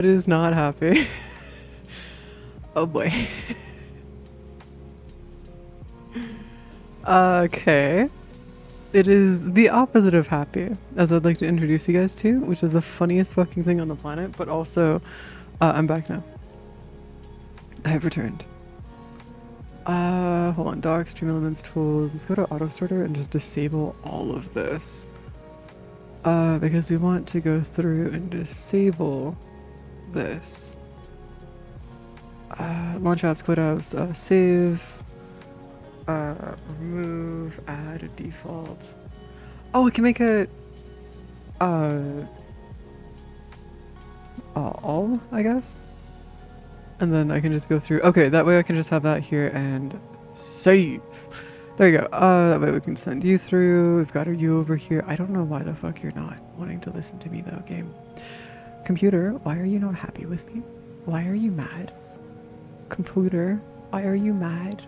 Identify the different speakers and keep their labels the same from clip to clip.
Speaker 1: It is not happy. Oh boy. Okay. It is the opposite of happy, as I'd like to introduce you guys to, which is the funniest fucking thing on the planet, but also, I'm back now. I have returned. Hold on, dock, stream elements, tools. Let's go to auto sorter and just disable all of this. Because we want to go through and disable this. Launch apps, quit apps, save, remove, add a default. Oh, we can make it, all, I guess? And then I can just go through. Okay, that way I can just have that here and save. There you go. That way we can send you through. We've got you over here. I don't know why the fuck you're not wanting to listen to me though, game. Computer, why are you not happy with me? Why are you mad? Computer, why are you mad?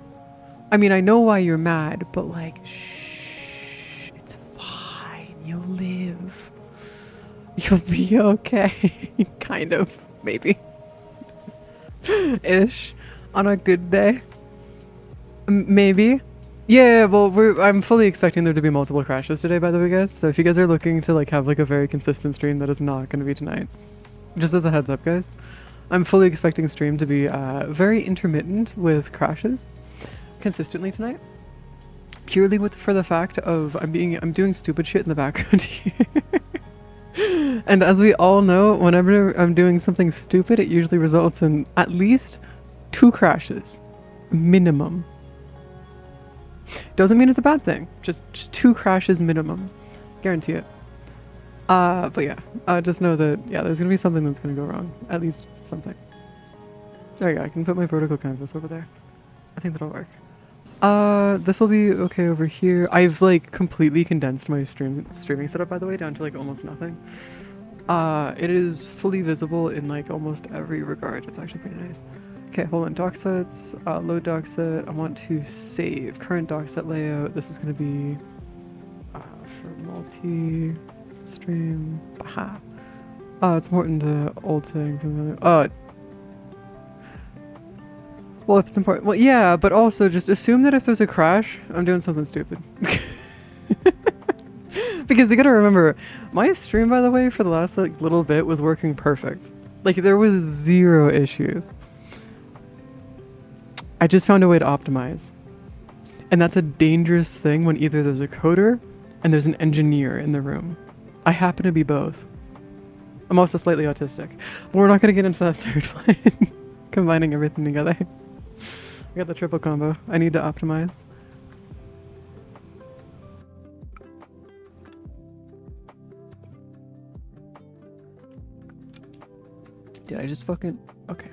Speaker 1: I mean, I know why you're mad, but like, shh, it's fine. You'll live. You'll be okay. Kind of, maybe. Ish. On a good day. Maybe. Yeah, well, I'm fully expecting there to be multiple crashes today, by the way, guys. So if you guys are looking to like have like a very consistent stream, that is not going to be tonight. Just as a heads up, guys. I'm fully expecting stream to be very intermittent with crashes consistently tonight. Purely for the fact of I'm doing stupid shit in the background here. And as we all know, whenever I'm doing something stupid, it usually results in at least 2 crashes. Minimum. Doesn't mean it's a bad thing. Just 2 crashes minimum. Guarantee it. But yeah, just know that, yeah, there's gonna be something that's gonna go wrong. At least something. There you go, I can put my vertical canvas over there. I think that'll work. This will be okay over here. I've like completely condensed my streaming setup, by the way, down to like almost nothing. It is fully visible in like almost every regard. It's actually pretty nice. Okay, hold on, dock sets, load dock set. I want to save current dock set layout. This is gonna be for multi-stream. Baha. It's important to alting. Well, if it's important. Well, yeah, but also just assume that if there's a crash, I'm doing something stupid. Because you gotta remember, my stream, by the way, for the last like little bit was working perfect. Like there was 0 issues. I just found a way to optimize. And that's a dangerous thing when either there's a coder and there's an engineer in the room. I happen to be both. I'm also slightly autistic. But we're not gonna get into that third one. Combining everything together. I got the triple combo. I need to optimize. Did I just fucking... Okay.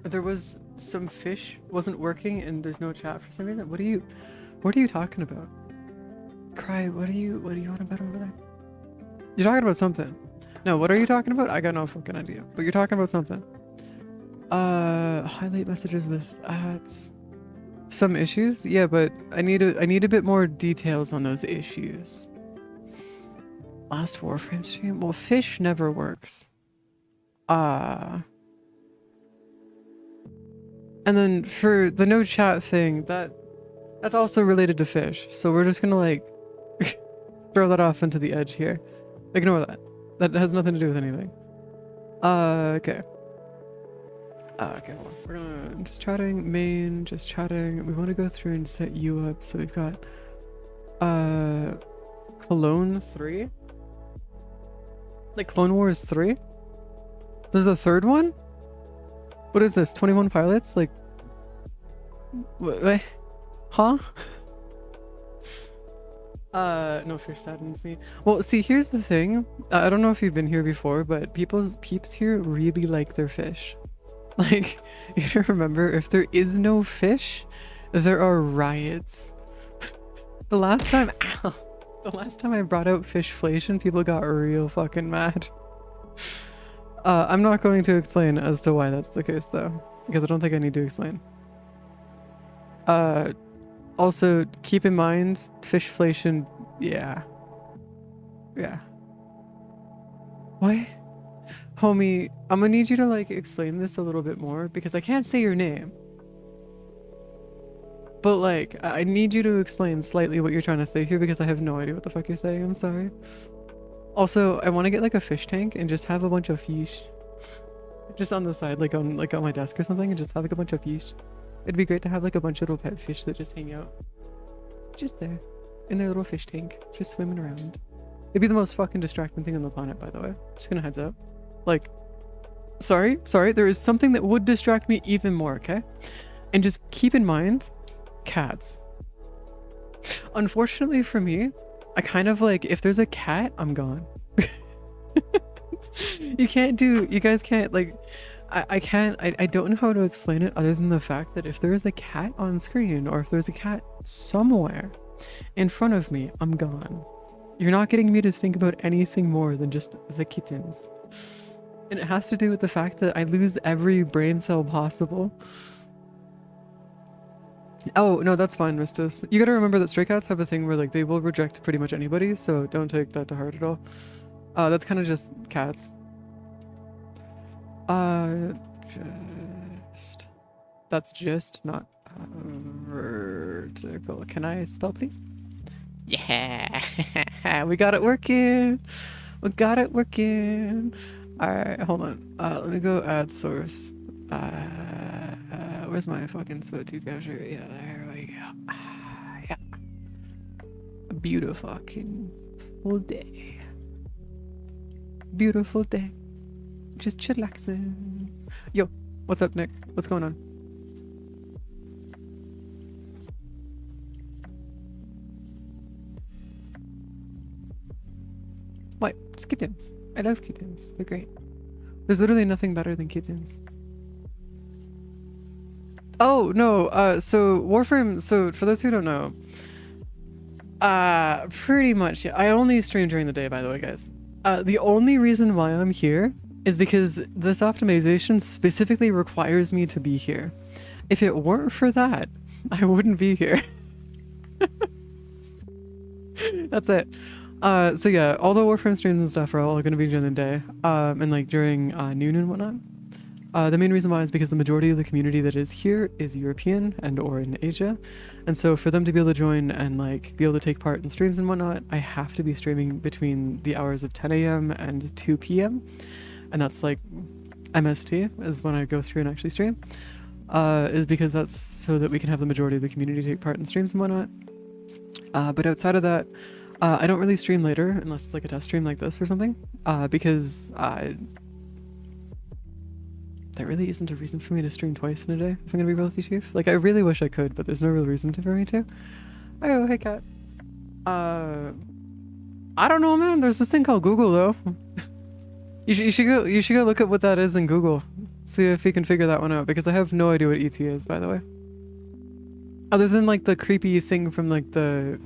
Speaker 1: There was some fish wasn't working and there's no chat for some reason. What are you talking about? Cry, what are you on about over there? You're talking about something. No, what are you talking about? I got no fucking idea. But you're talking about something. Highlight messages with ads. Some issues? Yeah, but I need a bit more details on those issues. Last Warframe stream? Well, fish never works. And then for the no chat thing, that's also related to fish. So we're just gonna like throw that off into the edge here. Ignore that. That has nothing to do with anything. Okay. Okay, hold on. We're gonna just chatting, main, just chatting. We want to go through and set you up. So we've got Clone 3. Like Clone Wars 3? There's a third one? What is this? 21 pilots? Like what? Huh? No, fish saddens me. Well, see, here's the thing. I don't know if you've been here before, but peeps here really like their fish. Like, you gotta remember, if there is no fish, there are riots. The last time I brought out fishflation, people got real fucking mad. I'm not going to explain as to why that's the case, though, because I don't think I need to explain. Also, keep in mind, fishflation, yeah. Yeah. What? Homie, I'm gonna need you to like explain this a little bit more because I can't say your name. But like, I need you to explain slightly what you're trying to say here because I have no idea what the fuck you're saying. I'm sorry. Also, I want to get like a fish tank and just have a bunch of fish just on the side, like on my desk or something, and just have like a bunch of fish. It'd be great to have like a bunch of little pet fish that just hang out, just there, in their little fish tank, just swimming around. It'd be the most fucking distracting thing on the planet, by the way. Just gonna heads up. Like, sorry, there is something that would distract me even more, okay? And just keep in mind, cats. Unfortunately for me, I kind of like, if there's a cat, I'm gone. You guys can't, like, I don't know how to explain it other than the fact that if there is a cat on screen or if there's a cat somewhere in front of me, I'm gone. You're not getting me to think about anything more than just the kittens. And it has to do with the fact that I lose every brain cell possible. Oh, no, that's fine, Mistus. You gotta remember that stray cats have a thing where, like, they will reject pretty much anybody, so don't take that to heart at all. That's kind of just cats. That's just not vertical. Can I spell, please? Yeah, we got it working. We got it working. Alright, hold on. Let me go add source. Where's my fucking sweat to capture? Yeah, there we go. Yeah. A beautiful day. Beautiful day. Just chillaxing. Yo, what's up, Nick? What's going on? What? It's kittens. I love kittens. They're great. There's literally nothing better than kittens. Oh, no, so Warframe, so for those who don't know, pretty much, yeah, I only stream during the day, by the way, guys. The only reason why I'm here is because this optimization specifically requires me to be here. If it weren't for that, I wouldn't be here. That's it. So yeah, all the Warframe streams and stuff are all going to be during the day, and like during noon and whatnot. The main reason why is because the majority of the community that is here is European and or in Asia. And so for them to be able to join and like be able to take part in streams and whatnot, I have to be streaming between the hours of 10 a.m. and 2 p.m. And that's like MST is when I go through and actually stream. Is because that's so that we can have the majority of the community take part in streams and whatnot. But outside of that, I don't really stream later unless it's like a test stream like this or something, because there really isn't a reason for me to stream twice in a day, if I'm gonna be real with you, Chief. Like, I really wish I could, but there's no real reason for me to. Oh, hey, cat. I don't know, man. There's this thing called Google, though. You should go look at what that is in Google. See if you can figure that one out, because I have no idea what ET is, by the way. Other than, like, the creepy thing from, like, the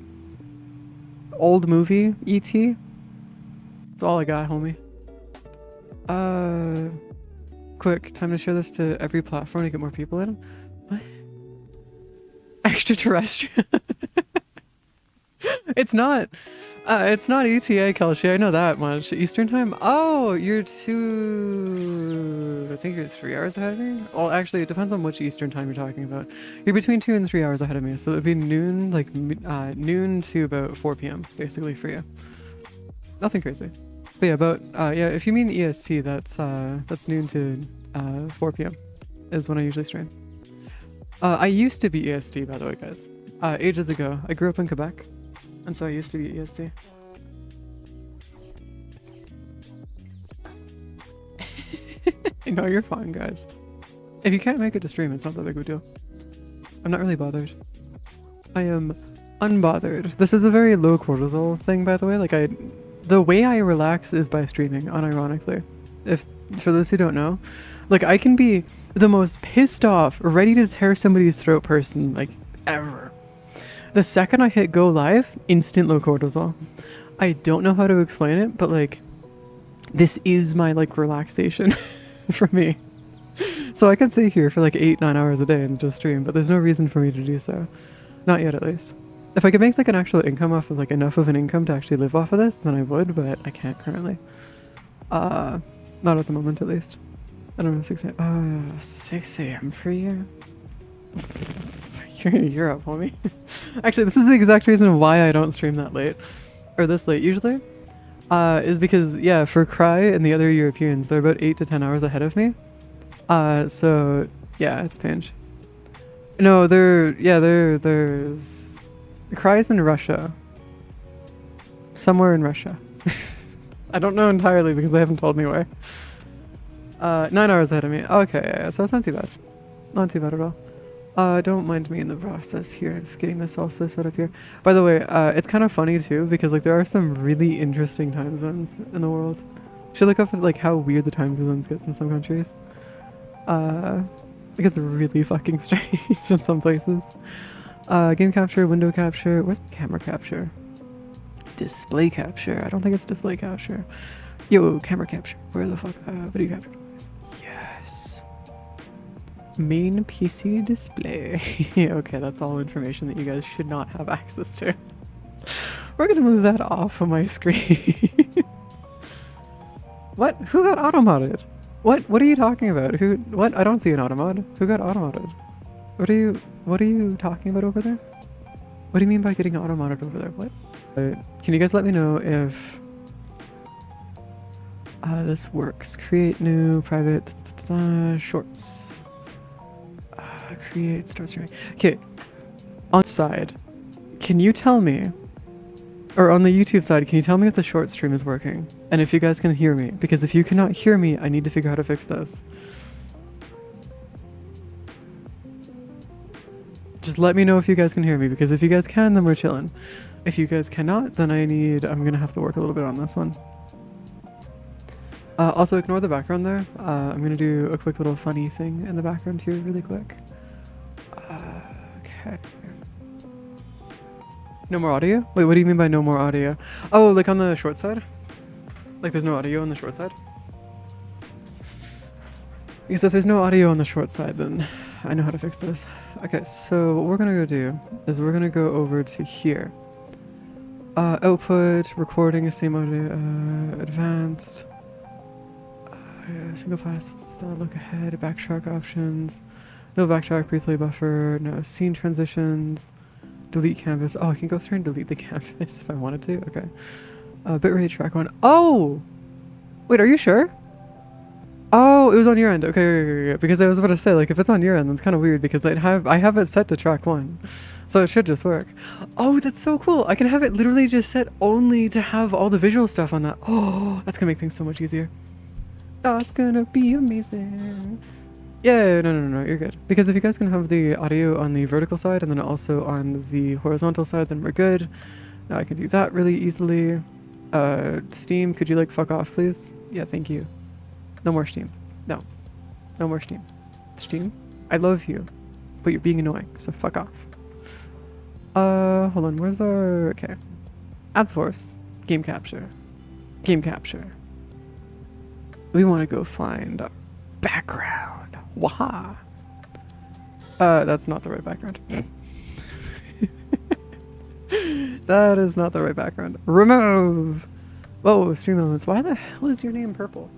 Speaker 1: old movie, ET. That's all I got, homie. Quick, time to share this to every platform to get more people in. What? Extraterrestrial. It's not ETA, Kelsey. I know that much. Eastern time? Oh, you're I think you're 3 hours ahead of me? Well, actually, it depends on which Eastern time you're talking about. You're between 2 and 3 hours ahead of me, so it'd be noon, like, noon to about 4 p.m., basically, for you. Nothing crazy. But yeah, yeah, if you mean EST, that's noon to 4 p.m. is when I usually stream. I used to be EST, by the way, guys. Ages ago. I grew up in Quebec, and so I used to be EST. No, you're fine, guys. If you can't make it to stream, it's not that big of a deal. I'm not really bothered. I am unbothered. This is a very low cortisol thing, by the way. Like, the way I relax is by streaming, unironically. For those who don't know, like, I can be the most pissed off, ready to tear somebody's throat person, like, ever. The second I hit go live, instant low cortisol. I don't know how to explain it, but, like, this is my, like, relaxation for me. So I can sit here for, like, 8-9 hours a day and just stream, but there's no reason for me to do so. Not yet, at least. If I could make like an actual income off of like enough of an income to actually live off of this, then I would, but I can't currently. Not at the moment, at least. I don't know, 6 a.m. 6 a.m. for you? You're up, homie. Actually, this is the exact reason why I don't stream that late. Or this late, usually. Is because, yeah, for Cry and the other Europeans, they're about 8 to 10 hours ahead of me. So, yeah, it's pinch. No, there's... Cry's in Russia. Somewhere in Russia. I don't know entirely because they haven't told me where. 9 hours ahead of me. Okay, yeah, so it's not too bad. Not too bad at all. Don't mind me in the process here of getting this also set up here. By the way, it's kind of funny too because like there are some really interesting time zones in the world. You should look up at like how weird the time zones get in some countries. It gets really fucking strange in some places. Game capture, window capture. Where's camera capture? Display capture. I don't think it's display capture. Yo, camera capture. Where the fuck? Video capture. Yes. Main PC display. Okay, that's all information that you guys should not have access to. We're gonna move that off of my screen. What? Who got auto-modded? What are you talking about? Who? What? I don't see an auto-mod. Who got auto-modded? What are you talking about over there? What do you mean by getting auto-modded over there? What? Can you guys let me know if this works? Create new private shorts. Create start streaming. Okay, on side, can you tell me, or on the YouTube side, can you tell me if the short stream is working and if you guys can hear me? Because if you cannot hear me, I need to figure out how to fix this. Just let me know if you guys can hear me, because if you guys can, then we're chilling. If you guys cannot, then I'm gonna have to work a little bit on this one. Also, ignore the background there. I'm gonna do a quick little funny thing in the background here really quick. Okay. No more audio? Wait, what do you mean by no more audio? Oh, like on the short side? Like there's no audio on the short side? Because if there's no audio on the short side, then I know how to fix this. Okay, so what we're gonna go do is we're gonna go over to here. Output, recording, same audio, advanced, single fast, look ahead, backtrack options, no backtrack, replay buffer, no scene transitions, delete canvas. Oh, I can go through and delete the canvas if I wanted to. Okay. Bitrate track one. Oh! Wait, are you sure? Oh, it was on your end. Okay, because I was about to say, like, if it's on your end, that's kind of weird because I have it set to track 1. So it should just work. Oh, that's so cool. I can have it literally just set only to have all the visual stuff on that. Oh, that's gonna make things so much easier. That's gonna be amazing. Yeah, no, you're good. Because if you guys can have the audio on the vertical side and then also on the horizontal side, then we're good. Now I can do that really easily. Steam, could you like fuck off, please? Yeah, thank you. No more Steam. No. No more Steam. Steam, I love you, but you're being annoying, so fuck off. Hold on, where's our... Okay. Ad source. Game capture. Game capture. We want to go find a background. Waha! That's not the right background. That is not the right background. Remove! Whoa, stream elements. Why the hell is your name purple?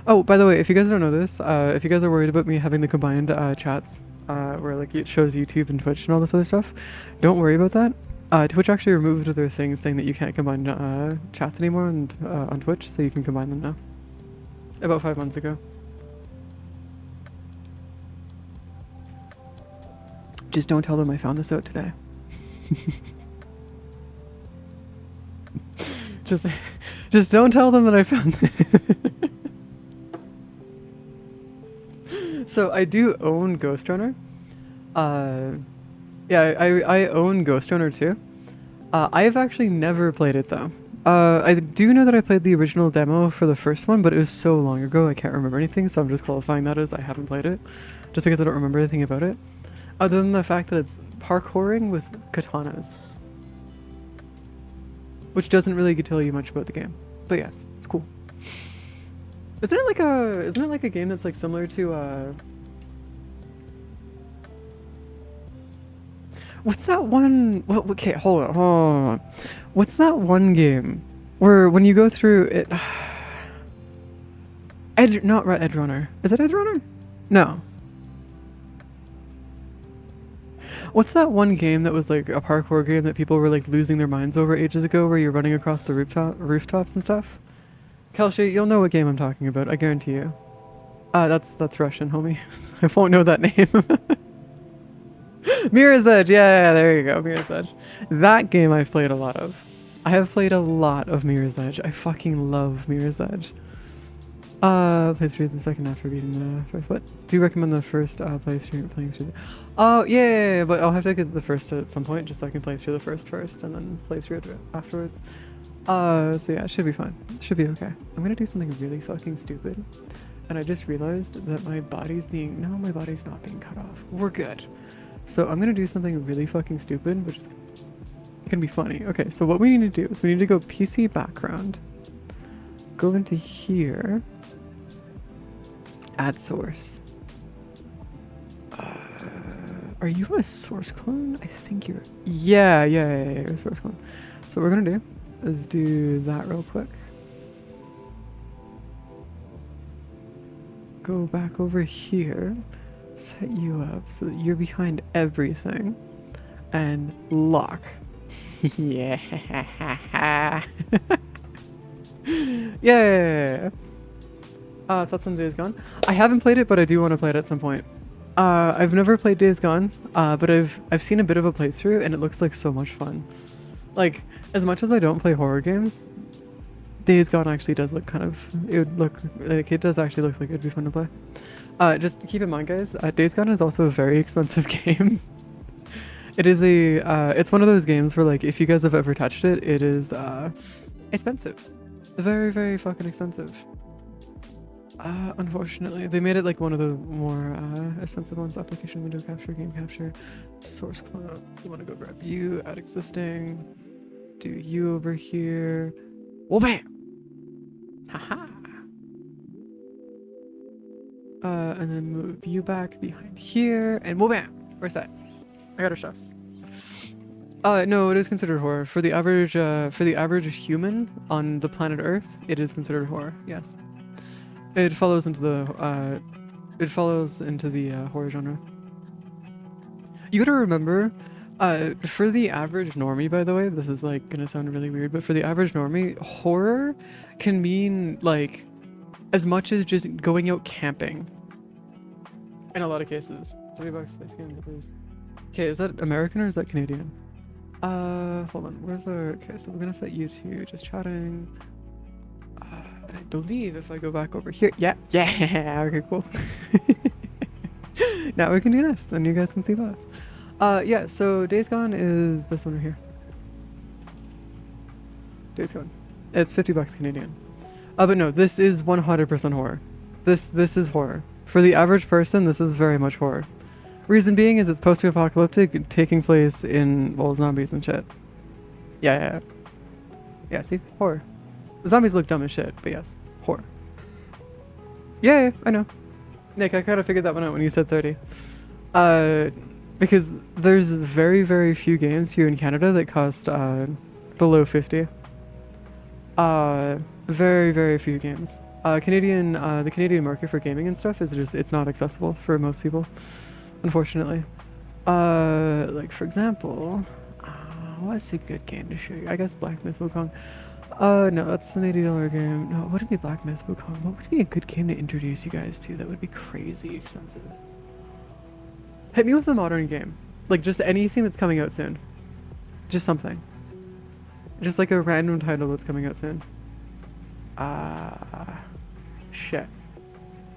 Speaker 1: Oh, by the way, if you guys don't know this, if you guys are worried about me having the combined chats, where like it shows YouTube and Twitch and all this other stuff, don't worry about that. Twitch actually removed their thing saying that you can't combine chats anymore on Twitch, so you can combine them now. About 5 months ago. Just don't tell them I found this out today. just don't tell them that I found it. So I do own Ghost Runner. Yeah, I own Ghost Runner too. I have actually never played it though. I do know that I played the original demo for the first one, but it was so long ago I can't remember anything, so I'm just qualifying that as I haven't played it, just because I don't remember anything about it. Other than the fact that it's parkouring with katanas. Which doesn't really tell you much about the game. But yes, it's cool. Isn't it like a game that's like similar to What's that one? Well, okay, hold on. What's that one game where when you go through it? Not Edge Runner. Is it Edge Runner? No. What's that one game that was like a parkour game that people were like losing their minds over ages ago, where you're running across the rooftops and stuff? Kelshi, you'll know what game I'm talking about. I guarantee you. That's Russian, homie. I won't know that name. Mirror's Edge. Yeah, there you go. Mirror's Edge. That game I've played a lot of. I have played a lot of Mirror's Edge. I fucking love Mirror's Edge. Played through the second after beating the first. What? Do you recommend the first playing through the... Oh, yeah, but I'll have to get the first at some point, just so I can play through the first and then play through it afterwards. So yeah, it should be fine. It should be okay. I'm gonna do something really fucking stupid. And I just realized that my body's being... No, my body's not being cut off. We're good. So I'm gonna do something really fucking stupid, which is gonna be funny. Okay, so what we need to do is we need to go PC background. Go into here. Add source. Are you a source clone? I think you're... Yeah, you're a source clone. So what we're gonna do is do that real quick. Go back over here. Set you up so that you're behind everything. And lock. Yeah. Yeah. Thoughts on Days Gone? I haven't played it, but I do want to play it at some point. I've never played Days Gone, but I've seen a bit of a playthrough, and it looks like so much fun. Like, as much as I don't play horror games, Days Gone actually does look kind of... It does actually look like it'd be fun to play. Just keep in mind, guys, Days Gone is also a very expensive game. It is it's one of those games where, like, if you guys have ever touched it, it is, expensive. Very, very fucking expensive. Unfortunately, they made it like one of the more expensive ones. Application, window capture, game capture, source clone. You want to go grab you, add existing, do you over here. Whoa, bam! Haha! And then move you back behind here, and whoa, bam! Where's that? I got a stress. No, it is considered horror. For the average human on the planet Earth, it is considered horror, yes. It follows into the horror genre. You gotta remember, for the average normie, by the way, this is like gonna sound really weird, but for the average normie, horror can mean like as much as just going out camping. In a lot of cases. $3 space game, please. Okay, is that American or is that Canadian? Hold on, where's our... Okay, so we're gonna set you to just chatting. And I believe if I go back over here... Yeah, okay, cool. Now we can do this, then you guys can see both. Yeah, so Days Gone is this one right here. Days Gone. It's $50 Canadian. But no, this is 100% horror. This is horror. For the average person, this is very much horror. Reason being is it's post-apocalyptic, taking place in, well, zombies and shit. Yeah, see? Horror. The zombies look dumb as shit, but yes, horror. Yeah, I know. Nick, I kind of figured that one out when you said 30. Because there's very, very few games here in Canada that cost below 50. Very, very few games. The Canadian market for gaming and stuff is just, it's not accessible for most people. Unfortunately. Like for example, what's a good game to show you? I guess Black Myth Wukong. No, that's an $80 game. No, what would be Black Myth Wukong? What would be a good game to introduce you guys to that would be crazy expensive? Hit me with a modern game. Like just anything that's coming out soon. Just something. Just like a random title that's coming out soon. Shit.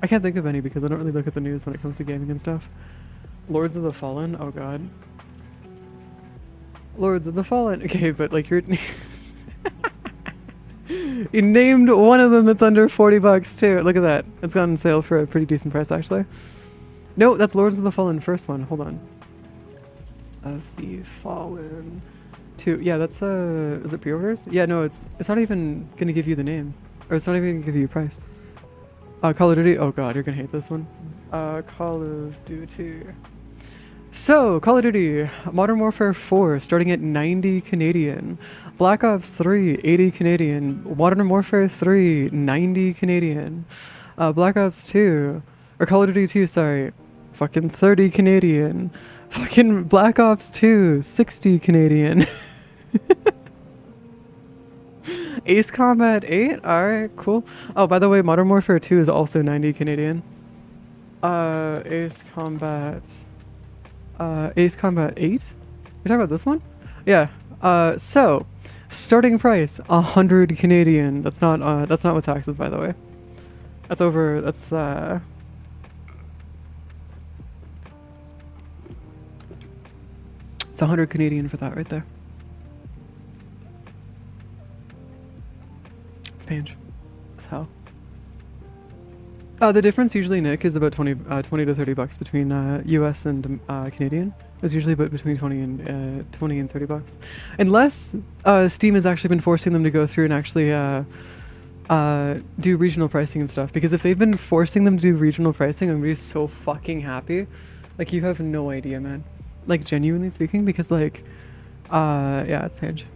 Speaker 1: I can't think of any because I don't really look at the news when it comes to gaming and stuff. Lords of the Fallen? Oh god. Lords of the Fallen. Okay, but like you're... You named one of them that's under $40 too. Look at that. It's gone on sale for a pretty decent price actually. No, that's Lords of the Fallen first one. Hold on. Of the Fallen 2. Yeah, that's is it pre-orders? Yeah, no, it's not even gonna give you the name. Or it's not even gonna give you a price. Call of Duty. Oh god, you're gonna hate this one. Call of Duty. So, Call of Duty, Modern Warfare 4 starting at 90 Canadian. Black Ops 3, 80 Canadian. Modern Warfare 3, 90 Canadian. Black Ops 2, or Call of Duty 2, sorry, fucking 30 Canadian. Fucking Black Ops 2, 60 Canadian. Ace Combat 8, alright, cool. Oh, by the way, Modern Warfare 2 is also 90 Canadian. Ace Combat... Ace Combat 8? You're talking about this one? Yeah. So, starting price, 100 Canadian. That's not with taxes, by the way. That's over, it's 100 Canadian for that right there. It's Pange. As hell. The difference usually, Nick, is about 20 to 30 bucks between US and Canadian. It's usually about between 20 and 30 bucks. Unless Steam has actually been forcing them to go through and actually do regional pricing and stuff. Because if they've been forcing them to do regional pricing, I'm gonna be so fucking happy. Like, you have no idea, man. Like, genuinely speaking, because like, yeah, it's Page.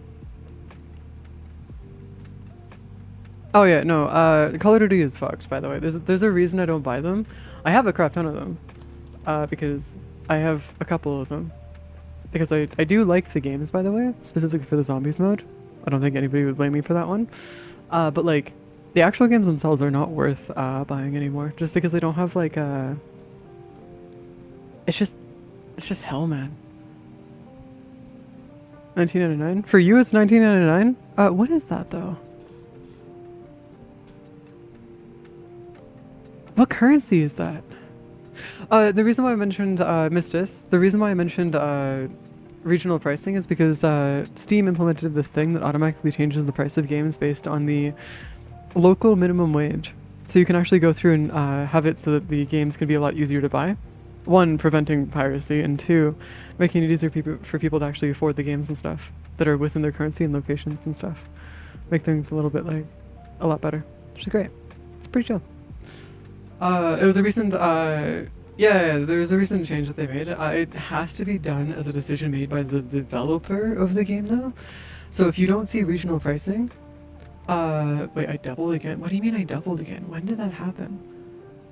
Speaker 1: Oh yeah, no, Call of Duty is fucked, by the way. There's a reason I don't buy them. I have a crap ton of them. Because I have a couple of them. Because I do like the games, by the way, specifically for the zombies mode. I don't think anybody would blame me for that one. But like, the actual games themselves are not worth buying anymore, just because they don't have like it's just hell, man. 1999? For you it's 1999? What is that though? What currency is that? The reason why I mentioned Mistis, the reason why I mentioned regional pricing is because Steam implemented this thing that automatically changes the price of games based on the local minimum wage. So you can actually go through and have it so that the games can be a lot easier to buy. One, preventing piracy, and two, making it easier for people to actually afford the games and stuff that are within their currency and locations and stuff. Make things a little bit like a lot better, which is great. It's pretty chill. It was a recent, yeah, there's a recent change that they made. It has to be done as a decision made by the developer of the game though. So if you don't see regional pricing, wait, I doubled again. What do you mean I doubled again? When did that happen?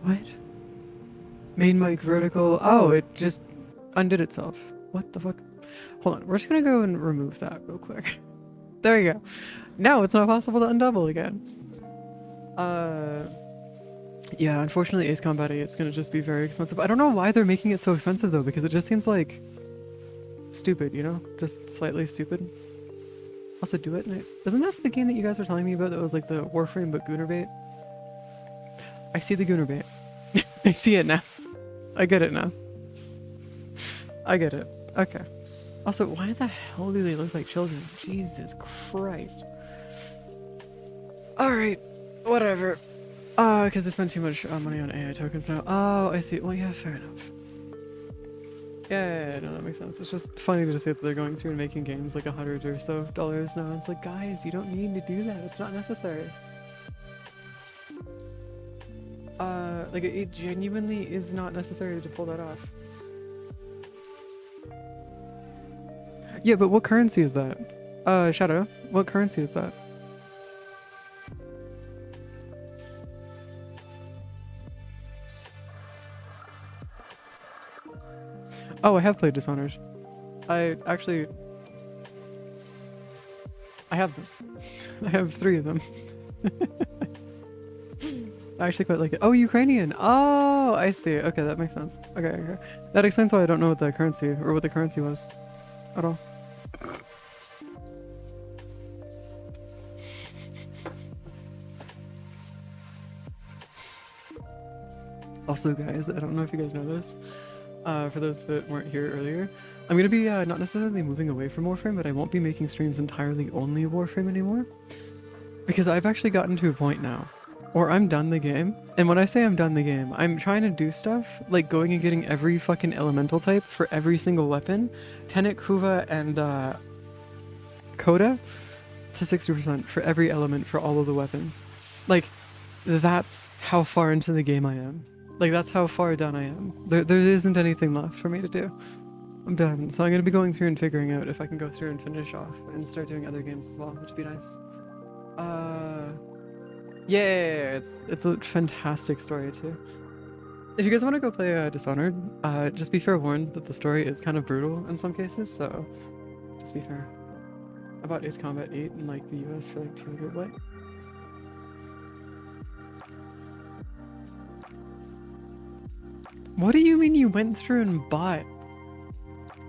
Speaker 1: What? Main mic vertical, oh, it just undid itself. What the fuck? Hold on, we're just gonna go and remove that real quick. There you go. Now it's not possible to undouble again. Yeah, unfortunately Ace Combat 8 it's gonna just be very expensive. I don't know why they're making it so expensive though, because it just seems like stupid, you know? Just slightly stupid. Also, Do It Night. Isn't this the game that you guys were telling me about that was like the Warframe but Gooner bait? I see the Gooner bait. I see it now. I get it now. I get it. Okay. Also, why the hell do they look like children? Jesus Christ. Alright, whatever. Because they spend too much money on AI tokens now. Oh, I see. Well, yeah, fair enough. Yeah, no, that makes sense. It's just funny to say that they're going through and making games like $100 or so now. It's like, guys, you don't need to do that. It's not necessary. Like, it genuinely is not necessary to pull that off. Yeah, but what currency is that? Shadow, what currency is that? Oh, I have played Dishonored. I have them. I have 3 of them. I actually quite like it. Oh, Ukrainian! Oh, I see. Okay, that makes sense. Okay. That explains why I don't know what the currency, or what the currency was. At all. Also, guys, I don't know if you guys know this. For those that weren't here earlier, I'm gonna be not necessarily moving away from Warframe, but I won't be making streams entirely only Warframe anymore. Because I've actually gotten to a point now, or I'm done the game. And when I say I'm done the game, I'm trying to do stuff like going and getting every fucking elemental type for every single weapon. Tenet, Kuva, and Coda to 60% for every element for all of the weapons. Like, that's how far into the game I am. Like, that's how far done I am. There isn't anything left for me to do. I'm done. So I'm gonna be going through and figuring out if I can go through and finish off and start doing other games as well, which would be nice. Yeah, it's a fantastic story too. If you guys want to go play Dishonored, just be fair warned that the story is kind of brutal in some cases, so just be fair. I bought Ace Combat 8 in like the US for like $200 like. What do you mean you went through and bought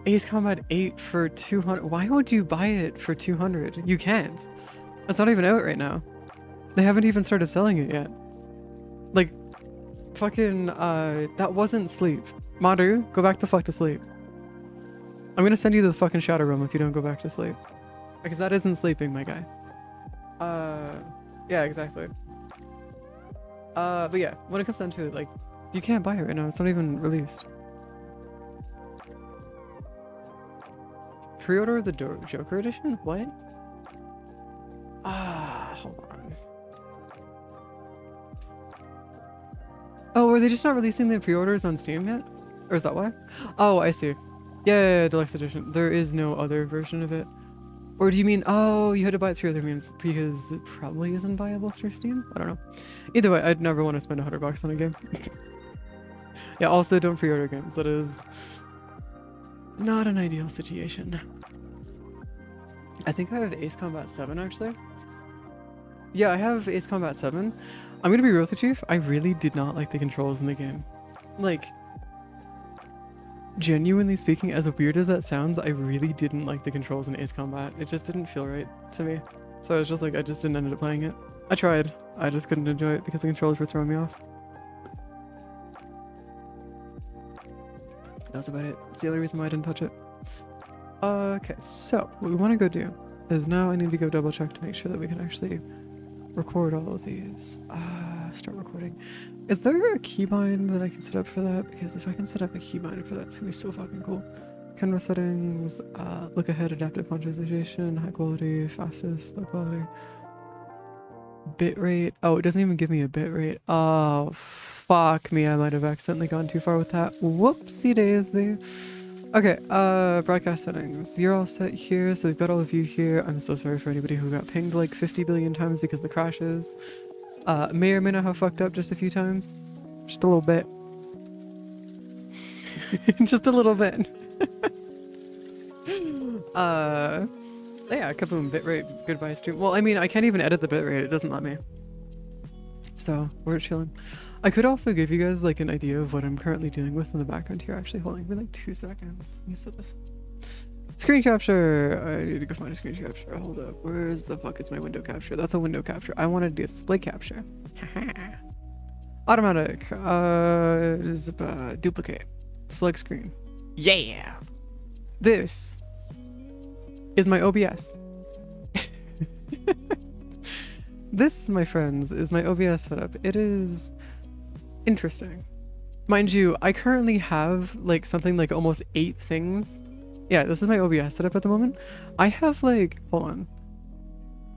Speaker 1: Ace Combat 8 for 200? Why would you buy it for 200? You can't. It's not even out right now. They haven't even started selling it yet. Like, fucking, that wasn't sleep. Maru, go back the fuck to sleep. I'm gonna send you to the fucking shadow room if you don't go back to sleep. Because that isn't sleeping, my guy. Yeah, exactly. But yeah, when it comes down to it, like, you can't buy it right now. It's not even released. Pre-order the Joker edition? What? Hold on. Oh, are they just not releasing the pre-orders on Steam yet? Or is that why? Oh, I see. Yeah, deluxe edition. There is no other version of it. Or do you mean, oh, you had to buy it through other means because it probably isn't viable through Steam? I don't know. Either way, I'd never want to spend $100 on a game. Yeah, also don't pre-order games. That is not an ideal situation. I think I have Ace Combat 7 actually. Yeah, I have Ace Combat 7. I'm gonna be real with you, Chief. I really did not like the controls in the game. Like, genuinely speaking, as weird as that sounds, I really didn't like the controls in Ace Combat. It just didn't feel right to me. So I was just like, I just didn't end up playing it. I tried. I just couldn't enjoy it because the controls were throwing me off. That's about it. It's the only reason why I didn't touch it. Okay, so what we want to go do is now I need to go double check to make sure that we can actually record all of these. Start recording. Is there a keybind that I can set up for that? Because if I can set up a keybind for that, it's gonna be so fucking cool. Camera settings, look ahead, adaptive quantization, high quality, fastest, low quality. Bitrate. Oh, it doesn't even give me a bitrate. Oh, fuck me. I might have accidentally gone too far with that. Whoopsie daisy. Okay, broadcast settings. You're all set here, so we've got all of you here. I'm so sorry for anybody who got pinged like 50 billion times because of the crashes. May or may not have fucked up just a few times. Just a little bit. Just a little bit. Yeah, kaboom, bitrate, goodbye stream. Well, I mean, I can't even edit the bitrate, it doesn't let me. So, we're chilling. I could also give you guys like an idea of what I'm currently dealing with in the background here. Actually, hold on, give me like 2 seconds. Let me set this. Screen capture! I need to go find a screen capture. Hold up, where's the fuck is my window capture? That's a window capture. I want a display capture. Automatic. Duplicate. Select screen. Yeah! This is my OBS. This, my friends, is my OBS setup. It is interesting. Mind you, I currently have like something like almost 8 things. Yeah, this is my OBS setup at the moment. I have like, hold on.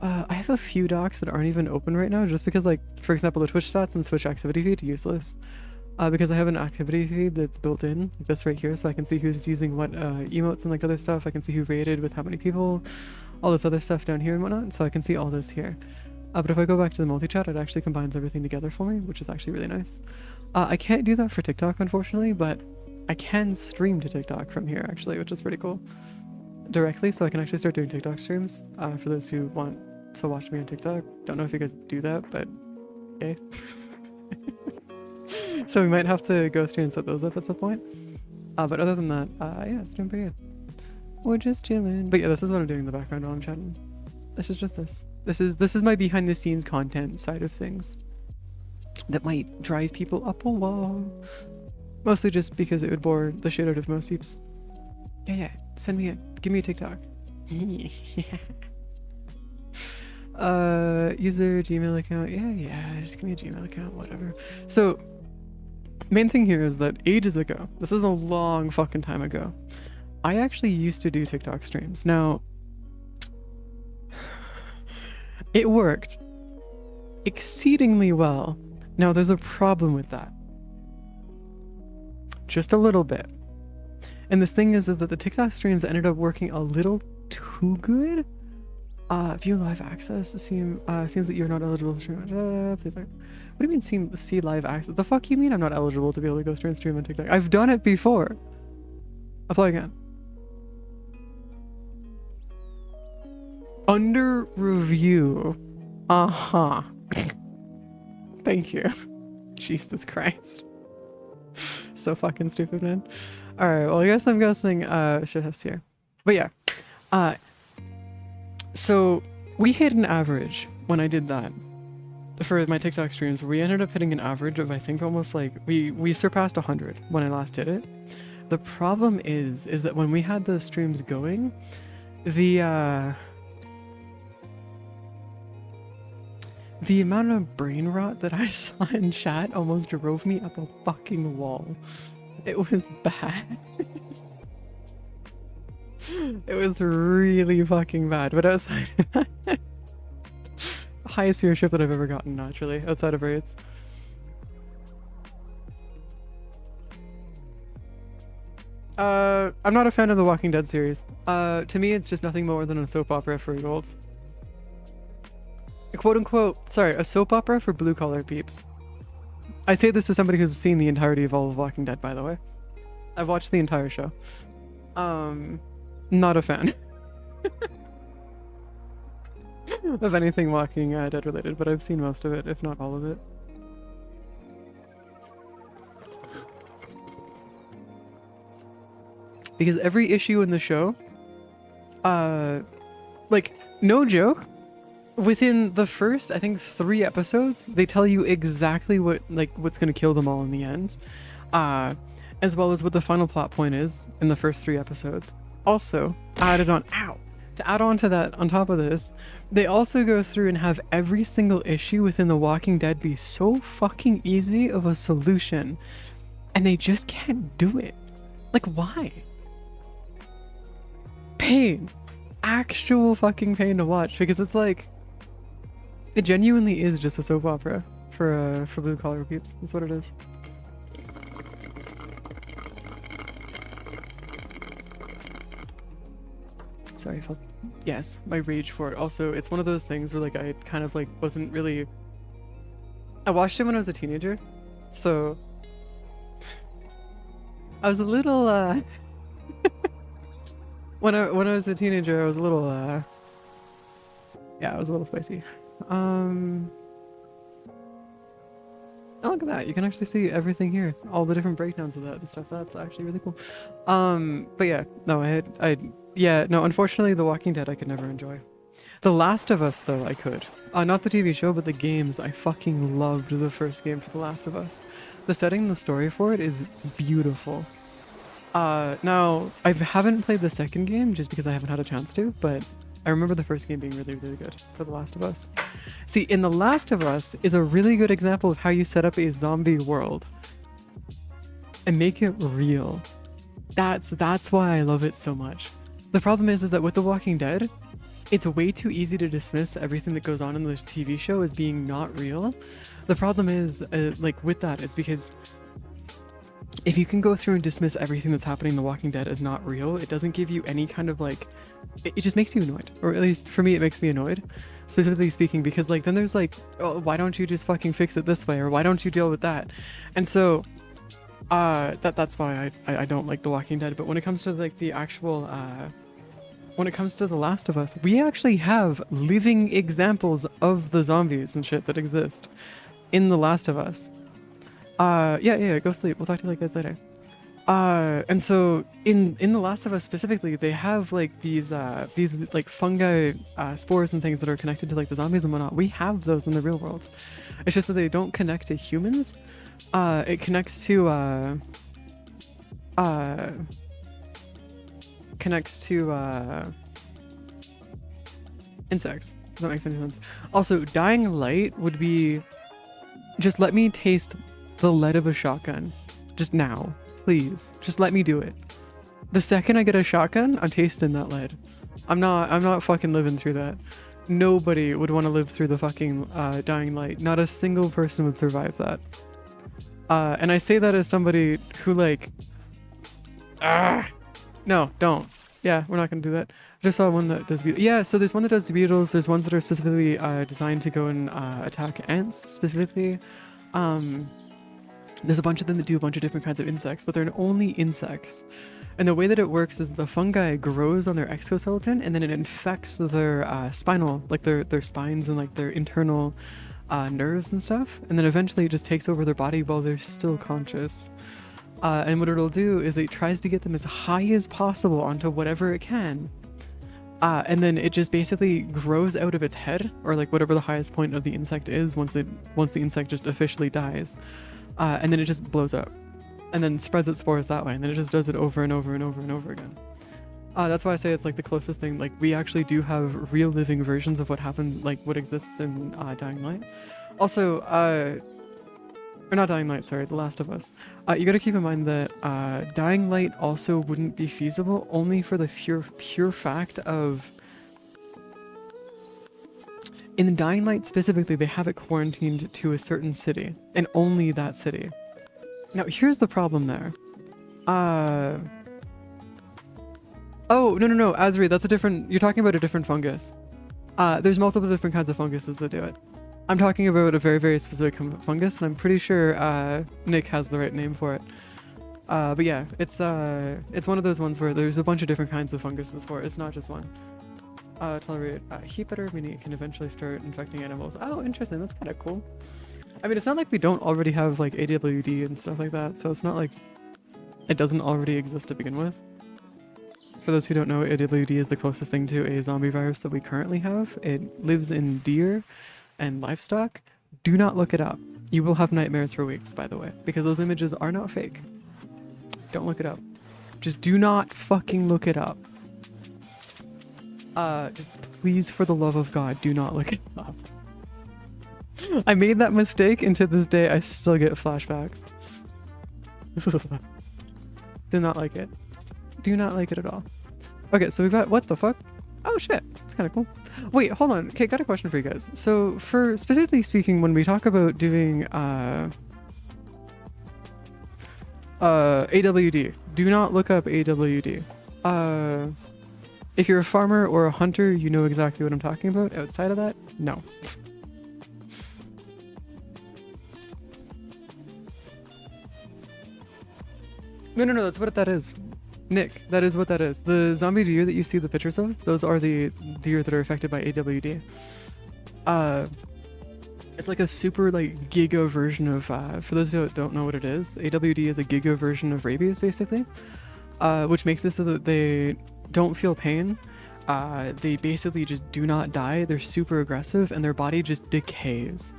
Speaker 1: I have a few docs that aren't even open right now just because like, for example, the Twitch stats and Twitch activity feed useless. Because I have an activity feed that's built in, like this right here, so I can see who's using what emotes and like other stuff. I can see who raided with how many people, all this other stuff down here and whatnot, so I can see all this here. But if I go back to the multi-chat, it actually combines everything together for me, which is actually really nice. I can't do that for TikTok, unfortunately, but I can stream to TikTok from here, actually, which is pretty cool. Directly, so I can actually start doing TikTok streams, for those who want to watch me on TikTok. Don't know if you guys do that, but okay. So we might have to go through and set those up at some point. But other than that, yeah, it's doing pretty good. We're just chilling. But yeah, this is what I'm doing in the background while I'm chatting. This is just this. This is my behind the scenes content side of things. That might drive people up a wall. Mostly just because it would bore the shit out of most peeps. Yeah, send me give me a TikTok. User Gmail account. Yeah, just give me a Gmail account, whatever. So main thing here is that ages ago, this was a long fucking time ago, I actually used to do TikTok streams. Now, it worked exceedingly well. Now, there's a problem with that. Just a little bit. And this thing is that the TikTok streams ended up working a little too good. View live access. Seems that you're not eligible to stream. Please. What do you mean see live access? The fuck you mean I'm not eligible to be able to go straight and stream on TikTok? I've done it before. Apply again. Under review. Uh-huh. Thank you. Jesus Christ. So fucking stupid, man. Alright, well I guess I'm guessing shhhhh's here. But yeah. So we hit an average when I did that. For my TikTok streams, we ended up hitting an average of I think almost like we surpassed 100 when I last did it. The problem is that when we had those streams going, the amount of brain rot that I saw in chat almost drove me up a fucking wall. It was bad. It was really fucking bad, but outside of that, highest viewership that I've ever gotten, naturally, outside of raids. I'm not a fan of the Walking Dead series. To me, it's just nothing more than a soap opera for adults. Quote unquote, sorry, a soap opera for blue collar peeps. I say this as somebody who's seen the entirety of all of Walking Dead, by the way. I've watched the entire show. Not a fan. Of anything Walking Dead related, but I've seen most of it, if not all of it. Because every issue in the show, like, no joke, within the first, I think, 3 episodes, they tell you exactly what's gonna kill them all in the end. As well as what the final plot point is in the first 3 episodes. Also, to add on to that, on top of this, they also go through and have every single issue within The Walking Dead be so fucking easy of a solution. And they just can't do it. Like, why? Pain. Actual fucking pain to watch, because it's like, it genuinely is just a soap opera for blue collar peeps. That's what it is. Sorry, yes, my rage for it. Also, it's one of those things where like I kind of like wasn't really. I watched it when I was a teenager, so I was a little when I was a teenager, I was a little yeah, I was a little spicy. Oh, look at that. You can actually see everything here. All the different breakdowns of that and stuff. That's actually really cool. But yeah, no, yeah, no, unfortunately The Walking Dead I could never enjoy. The Last of Us though, I could. Not the TV show, but the games. I fucking loved the first game for The Last of Us. The setting, the story for it is beautiful. Now, I haven't played the second game just because I haven't had a chance to, but I remember the first game being really, really good for The Last of Us. See, in The Last of Us is a really good example of how you set up a zombie world and make it real. That's why I love it so much. The problem is that with The Walking Dead, it's way too easy to dismiss everything that goes on in this TV show as being not real. The problem is, like, with that, is because if you can go through and dismiss everything that's happening in The Walking Dead as not real, it doesn't give you any kind of, like, it just makes you annoyed. Or at least, for me, it makes me annoyed, specifically speaking, because, like, then there's, like, oh, why don't you just fucking fix it this way, or why don't you deal with that? And so, that's why I don't like The Walking Dead. But when it comes to, like, the actual, when it comes to The Last of Us, we actually have living examples of the zombies and shit that exist in The Last of Us. Yeah, go sleep. We'll talk to you guys later. And so in The Last of Us specifically, they have like these like fungi, spores and things that are connected to like the zombies and whatnot. We have those in the real world. It's just that they don't connect to humans. It connects to insects. If that makes any sense. Also, dying light would be just let me taste the lead of a shotgun. Just now. Please. Just let me do it. The second I get a shotgun, I'm tasting that lead. I'm not fucking living through that. Nobody would want to live through the fucking dying light. Not a single person would survive that. And I say that as somebody who like No, don't. Yeah, we're not gonna do that. I just saw one that does yeah, so there's one that does beetles, there's ones that are specifically designed to go and attack ants specifically. Um, there's a bunch of them that do a bunch of different kinds of insects, but they're only insects. And the way that it works is the fungi grows on their exoskeleton and then it infects their spinal, like their spines and like their internal nerves and stuff. And then eventually it just takes over their body while they're still conscious. And what it'll do is it tries to get them as high as possible onto whatever it can. And then it just basically grows out of its head, or like whatever the highest point of the insect is once the insect just officially dies. And then it just blows up. And then spreads its spores that way. And then it just does it over and over and over and over again. That's why I say it's like the closest thing. Like we actually do have real living versions of what happened, like what exists in Dying Light. Also, or not Dying Light, sorry, The Last of Us. You gotta keep in mind that Dying Light also wouldn't be feasible only for the pure fact of... In the Dying Light specifically, they have it quarantined to a certain city, and only that city. Now, here's the problem there. Oh, no, Azri, that's a different... You're talking about a different fungus. There's multiple different kinds of funguses that do it. I'm talking about a very, very specific fungus, and I'm pretty sure Nick has the right name for it. But yeah, it's one of those ones where there's a bunch of different kinds of funguses for it. It's not just one. Tolerate heat better, meaning it can eventually start infecting animals. Oh, interesting. That's kind of cool. I mean, it's not like we don't already have like AWD and stuff like that, so it's not like it doesn't already exist to begin with. For those who don't know, AWD is the closest thing to a zombie virus that we currently have. It lives in deer and livestock. Do not look it up. You will have nightmares for weeks, by the way, because those images are not fake. Don't look it up. Just do not fucking look it up. Just please, for the love of God, do not look it up. I made that mistake, and to this day I still get flashbacks. Do not like it. Do not like it at all. Okay, so we've got... What the fuck? Oh shit, that's kind of cool. Wait, hold on. Okay, got a question for you guys. So, for specifically speaking, when we talk about doing AWD, do not look up AWD. If you're a farmer or a hunter, you know exactly what I'm talking about. Outside of that, no. No, that's what that is. Nick, that is what that is. The zombie deer that you see the pictures of, those are the deer that are affected by AWD. It's like a super like giga version of, for those who don't know what it is, AWD is a giga version of rabies basically, which makes it so that they don't feel pain. They basically just do not die. They're super aggressive and their body just decays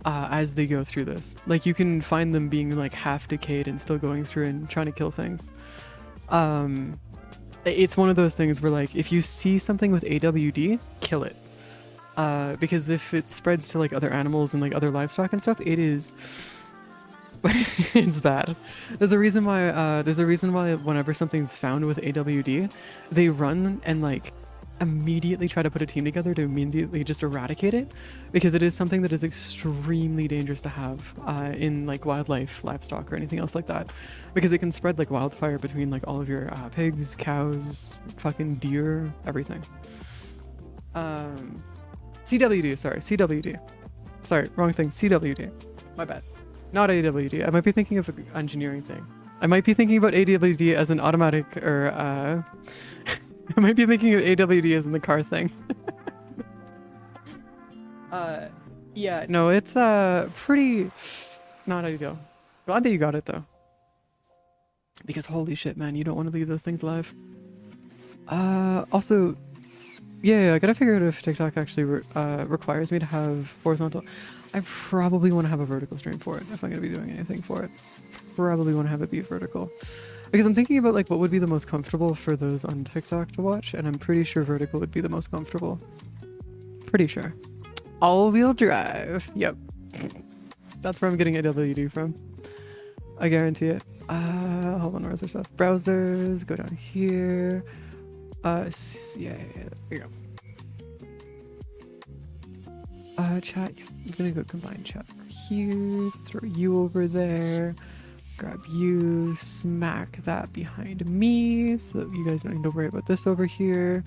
Speaker 1: as they go through this. Like you can find them being like half decayed and still going through and trying to kill things. It's one of those things where like if you see something with AWD, kill it. Because if it spreads to like other animals and like other livestock and stuff, it is it's bad. There's a reason why whenever something's found with AWD, they run and like immediately try to put a team together to immediately just eradicate it, because it is something that is extremely dangerous to have in like wildlife, livestock, or anything else like that, because it can spread like wildfire between like all of your pigs, cows, fucking deer, everything. CWD, sorry, wrong thing. CWD, my bad. Not AWD. I might be thinking of an engineering thing. I might be thinking about AWD as an automatic, or I might be thinking of AWD as in the car thing. Yeah, no, it's pretty not ideal. Glad that you got it though. Because holy shit, man, you don't want to leave those things alive. Also, yeah, I gotta figure out if TikTok actually requires me to have horizontal. I probably want to have a vertical stream for it if I'm gonna be doing anything for it. Probably want to have it be vertical. Because I'm thinking about like what would be the most comfortable for those on TikTok to watch, and I'm pretty sure vertical would be the most comfortable. Pretty sure. All-wheel drive. Yep. That's where I'm getting AWD from. I guarantee it. Hold on, where's our stuff? Browsers, go down here. Yeah, there you go. Chat. I'm gonna go combine chat here. Throw you over there. grab you, smack that behind me so that you guys don't need to worry about this over here.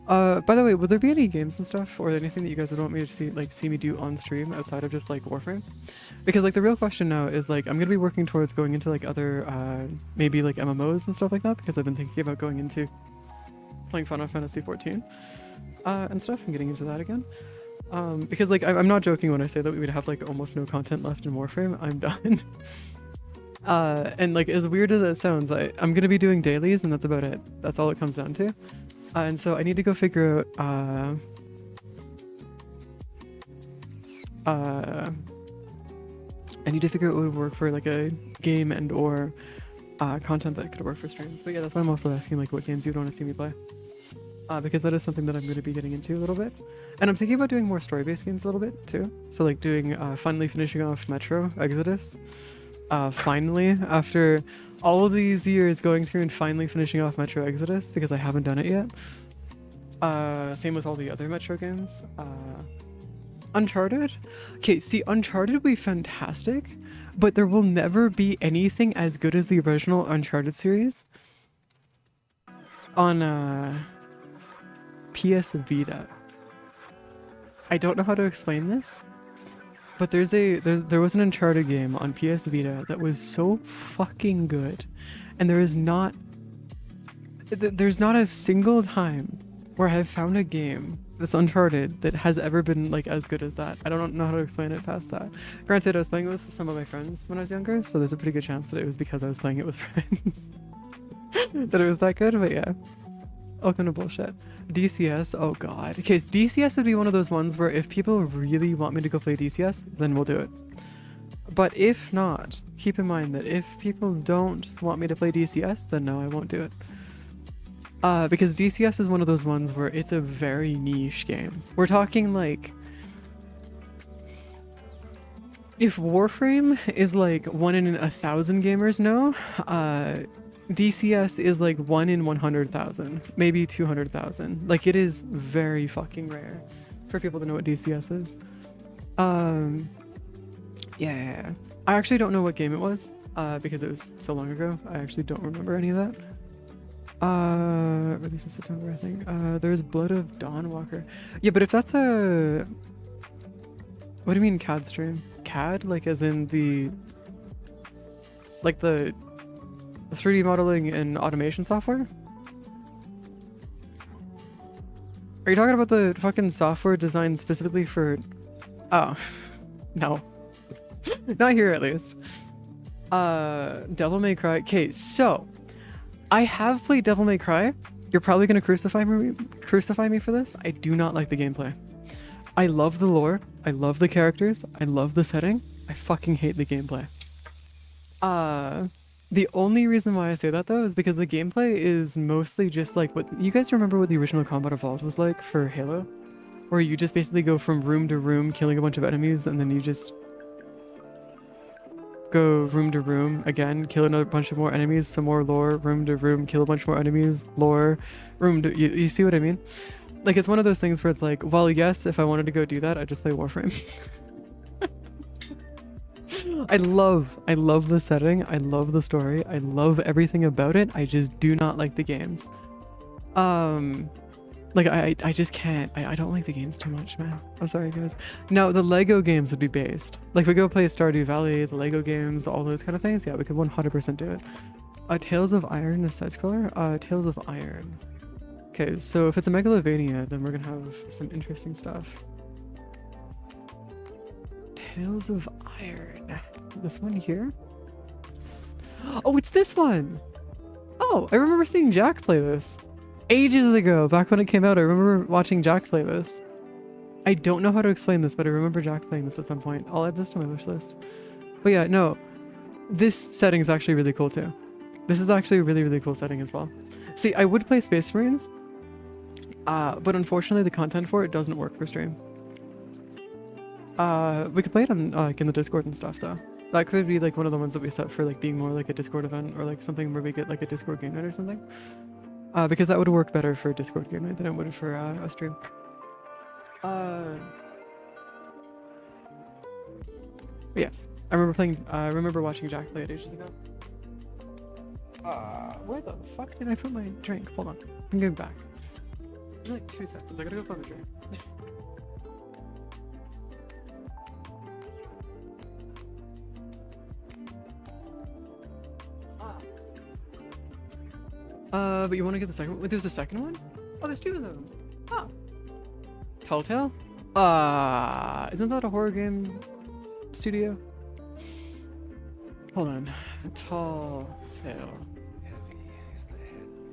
Speaker 1: By the way, would there be any games and stuff or anything that you guys would want me to see me do on stream outside of just like Warframe? Because like the real question now is like I'm gonna be working towards going into like other maybe like MMOs and stuff like that, because I've been thinking about going into playing Final Fantasy 14 and stuff and getting into that again. Because like I'm not joking when I say that we would have like almost no content left in Warframe. I'm done. And like as weird as it sounds, I'm gonna be doing dailies and that's about it. That's all it comes down to. And so I need to go figure out I need to figure out what would work for like a game and or content that could work for streams. But yeah, that's why I'm also asking like what games you'd want to see me play. Because that is something that I'm going to be getting into a little bit. And I'm thinking about doing more story-based games a little bit too. So like doing finally finishing off Metro Exodus. Finally, after all of these years going through and finally finishing off Metro Exodus, because I haven't done it yet. Same with all the other Metro games. Uncharted? Okay, see, Uncharted would be fantastic, but there will never be anything as good as the original Uncharted series on PS Vita. I don't know how to explain this. But there was an Uncharted game on PS Vita that was so fucking good, and there's not a single time where I've found a game that's Uncharted that has ever been like as good as that. I don't know how to explain it past that. Granted, I was playing it with some of my friends when I was younger, so there's a pretty good chance that it was because I was playing it with friends that it was that good. But yeah. All kind of bullshit. DCS, oh god. Okay, so DCS would be one of those ones where if people really want me to go play DCS, then we'll do it. But if not, keep in mind that if people don't want me to play DCS, then no, I won't do it. Because DCS is one of those ones where it's a very niche game. We're talking like... If Warframe is like 1 in 1,000 gamers know, DCS is like 1 in 100,000, maybe 200,000. Like it is very fucking rare for people to know what DCS is. Yeah. I actually don't know what game it was, because it was so long ago. I actually don't remember any of that. Released in September, I think. There's Blood of Dawnwalker. Yeah, but if that's a... What do you mean CAD stream? CAD? Like as in the... Like the 3D modeling and automation software? Are you talking about the fucking software designed specifically for... Oh. No. Not here, at least. Devil May Cry. Okay, so... I have played Devil May Cry. You're probably gonna crucify me for this. I do not like the gameplay. I love the lore. I love the characters. I love the setting. I fucking hate the gameplay. The only reason why I say that though is because the gameplay is mostly just like what you guys remember what the original Combat Evolved was like for Halo, where you just basically go from room to room killing a bunch of enemies and then you just go room to room again, kill another bunch of more enemies, some more lore, room to room, kill a bunch more enemies, lore, room to... You see what I mean? Like, it's one of those things where it's like, well, yes, if I wanted to go do that, I'd just play Warframe. I love the setting, I love the story, I love everything about it, I just do not like the games. Like, I just can't. I don't like the games too much, man. I'm sorry, guys. No, the Lego games would be based. Like, we go play Stardew Valley, the Lego games, all those kind of things. Yeah, we could 100% do it. Tales of Iron, a side-scroller? Tales of Iron. Okay, so if it's a Megalovania, then we're gonna have some interesting stuff. Tales of Iron. This one here? Oh, it's this one! Oh, I remember seeing Jack play this. Ages ago, back when it came out, I remember watching Jack play this. I don't know how to explain this, but I remember Jack playing this at some point. I'll add this to my wish list. But yeah, no. This setting is actually really cool too. This is actually a really, really cool setting as well. See, I would play Space Marines, but unfortunately the content for it doesn't work for stream. We could play it on like in the Discord and stuff though. That could be like one of the ones that we set for like being more like a Discord event or like something where we get like a Discord game night or something. Because that would work better for Discord game night than it would for a stream. Yes. I remember watching Jack play it ages ago. Where the fuck did I put my drink? Hold on. I'm getting back. In like 2 seconds. I gotta go find my drink. But you want to get the second one? Wait, there's a second one? Oh, there's 2 of them. Oh. Telltale? Isn't that a horror game studio? Hold on. Telltale.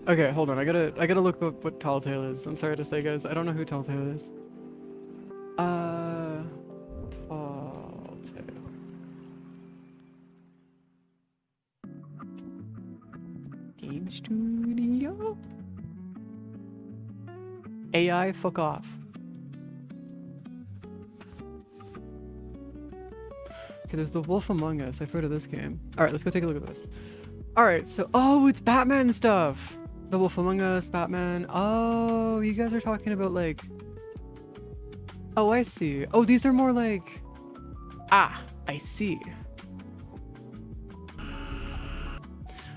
Speaker 1: Okay, hold on. I gotta look up what Telltale is. I'm sorry to say, guys. I don't know who Telltale is. Telltale. Game studio? AI, fuck off. Okay, there's The Wolf Among Us. I've heard of this game. Alright, let's go take a look at this. Alright, so, oh, it's Batman stuff! The Wolf Among Us, Batman. Oh, you guys are talking about, like... Oh, I see. Oh, these are more like... Ah, I see.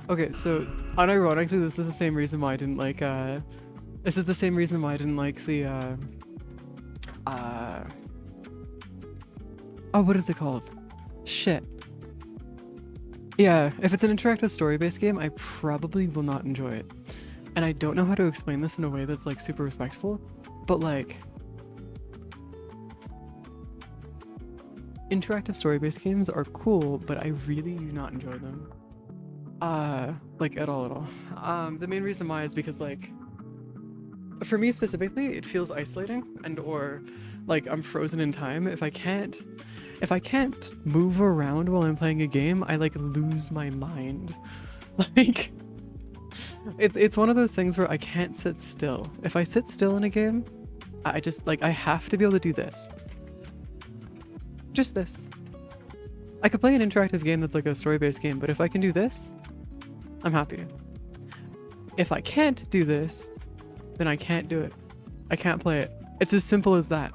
Speaker 1: Okay, so, unironically, this is the same reason why I didn't like, This is the same reason why I didn't like the, Oh, what is it called? Shit. Yeah, if it's an interactive story-based game, I probably will not enjoy it. And I don't know how to explain this in a way that's, like, super respectful, but, like... Interactive story-based games are cool, but I really do not enjoy them. Like, at all. The main reason why is because, like... For me specifically, it feels isolating, and or, like, I'm frozen in time. If I can't move around while I'm playing a game, I, like, lose my mind. Like... It's one of those things where I can't sit still. If I sit still in a game, I just, like, I have to be able to do this. Just this. I could play an interactive game that's like a story-based game, but if I can do this, I'm happy. If I can't do this, then I can't do it. I can't play it. It's as simple as that.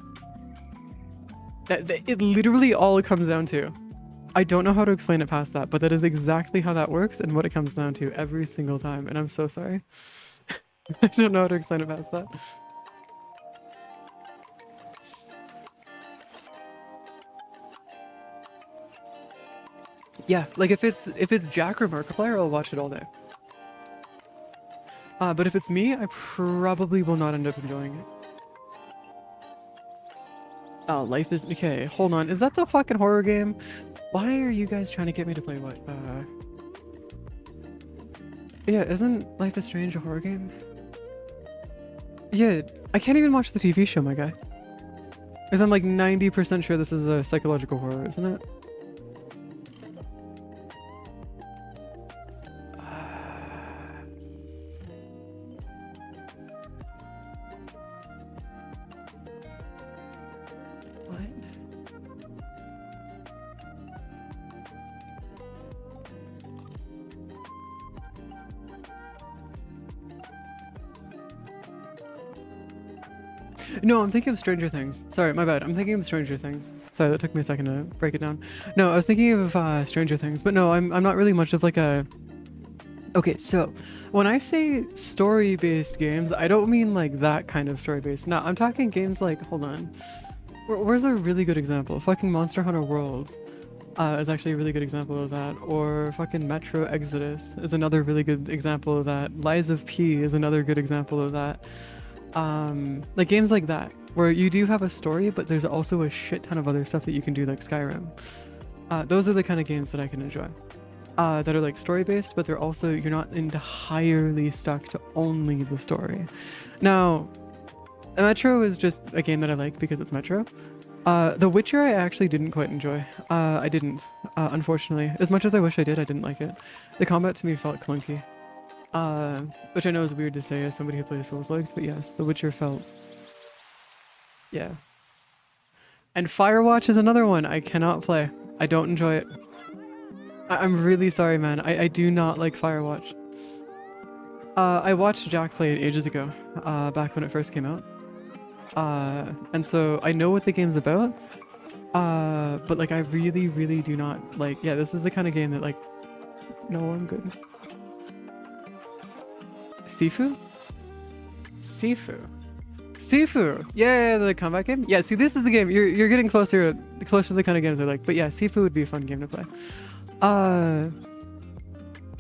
Speaker 1: It literally all it comes down to. I don't know how to explain it past that, but that is exactly how that works and what it comes down to every single time, and I'm so sorry. I don't know how to explain it past that. Yeah, like if it's Jack or Markiplier, I'll watch it all day. But if it's me, I probably will not end up enjoying it. Oh, Life is... Okay, hold on. Is that the fucking horror game? Why are you guys trying to get me to play what? Yeah, isn't Life is Strange a horror game? Yeah, I can't even watch the TV show, my guy. Because I'm like 90% sure this is a psychological horror, isn't it? No, I'm thinking of Stranger Things. Sorry, my bad. I'm thinking of Stranger Things. Sorry, that took me a second to break it down. No, I was thinking of Stranger Things, but no, I'm not really much of like a... Okay, so when I say story-based games, I don't mean like that kind of story-based. No, I'm talking games like... Hold on. Where's a really good example? Fucking Monster Hunter World is actually a really good example of that. Or fucking Metro Exodus is another really good example of that. Lies of P is another good example of that. Like games like that, where you do have a story, but there's also a shit ton of other stuff that you can do, like Skyrim. Those are the kind of games that I can enjoy. That are like story-based, but they're also, you're not entirely stuck to only the story. Now, Metro is just a game that I like because it's Metro. The Witcher I actually didn't quite enjoy. I didn't, unfortunately. As much as I wish I did, I didn't like it. The combat to me felt clunky. Which I know is weird to say as somebody who plays Souls-likes, but yes, The Witcher felt... Yeah. And Firewatch is another one I cannot play. I don't enjoy it. I'm really sorry, man. I do not like Firewatch. I watched Jack play it ages ago, back when it first came out. And so I know what the game's about, But like I really, really do not like, yeah, this is the kind of game that like, no, I'm good. Sifu? Sifu. Sifu! Yeah, the comeback game? Yeah, see, this is the game. You're getting closer to the kind of games I like. But yeah, Sifu would be a fun game to play.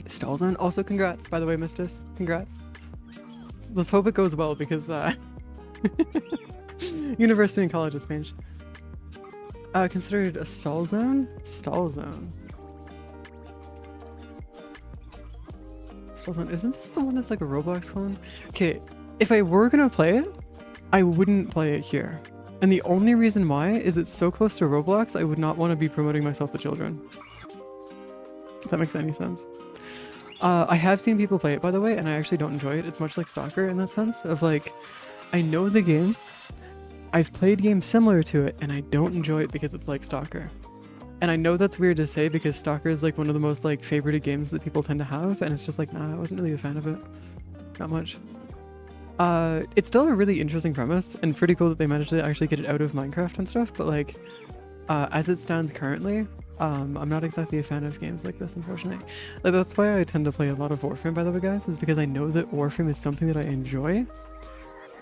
Speaker 1: Stalzon, also congrats, by the way, Mistus. Congrats. Let's hope it goes well because university and college has changed. Considered a stall zone? Stall zone. Stall zone. Isn't this the one that's like a Roblox clone? Okay, if I were gonna play it, I wouldn't play it here. And the only reason why is it's so close to Roblox, I would not want to be promoting myself to children. If that makes any sense. I have seen people play it, by the way, and I actually don't enjoy it. It's much like Stalker in that sense of like, I know the game, I've played games similar to it, and I don't enjoy it because it's like Stalker. And I know that's weird to say because Stalker is like one of the most like favorited games that people tend to have, and it's just like, nah, I wasn't really a fan of it. Not much. It's still a really interesting premise, and pretty cool that they managed to actually get it out of Minecraft and stuff, but like, as it stands currently, I'm not exactly a fan of games like this, unfortunately. Like, that's why I tend to play a lot of Warframe, by the way, guys, is because I know that Warframe is something that I enjoy,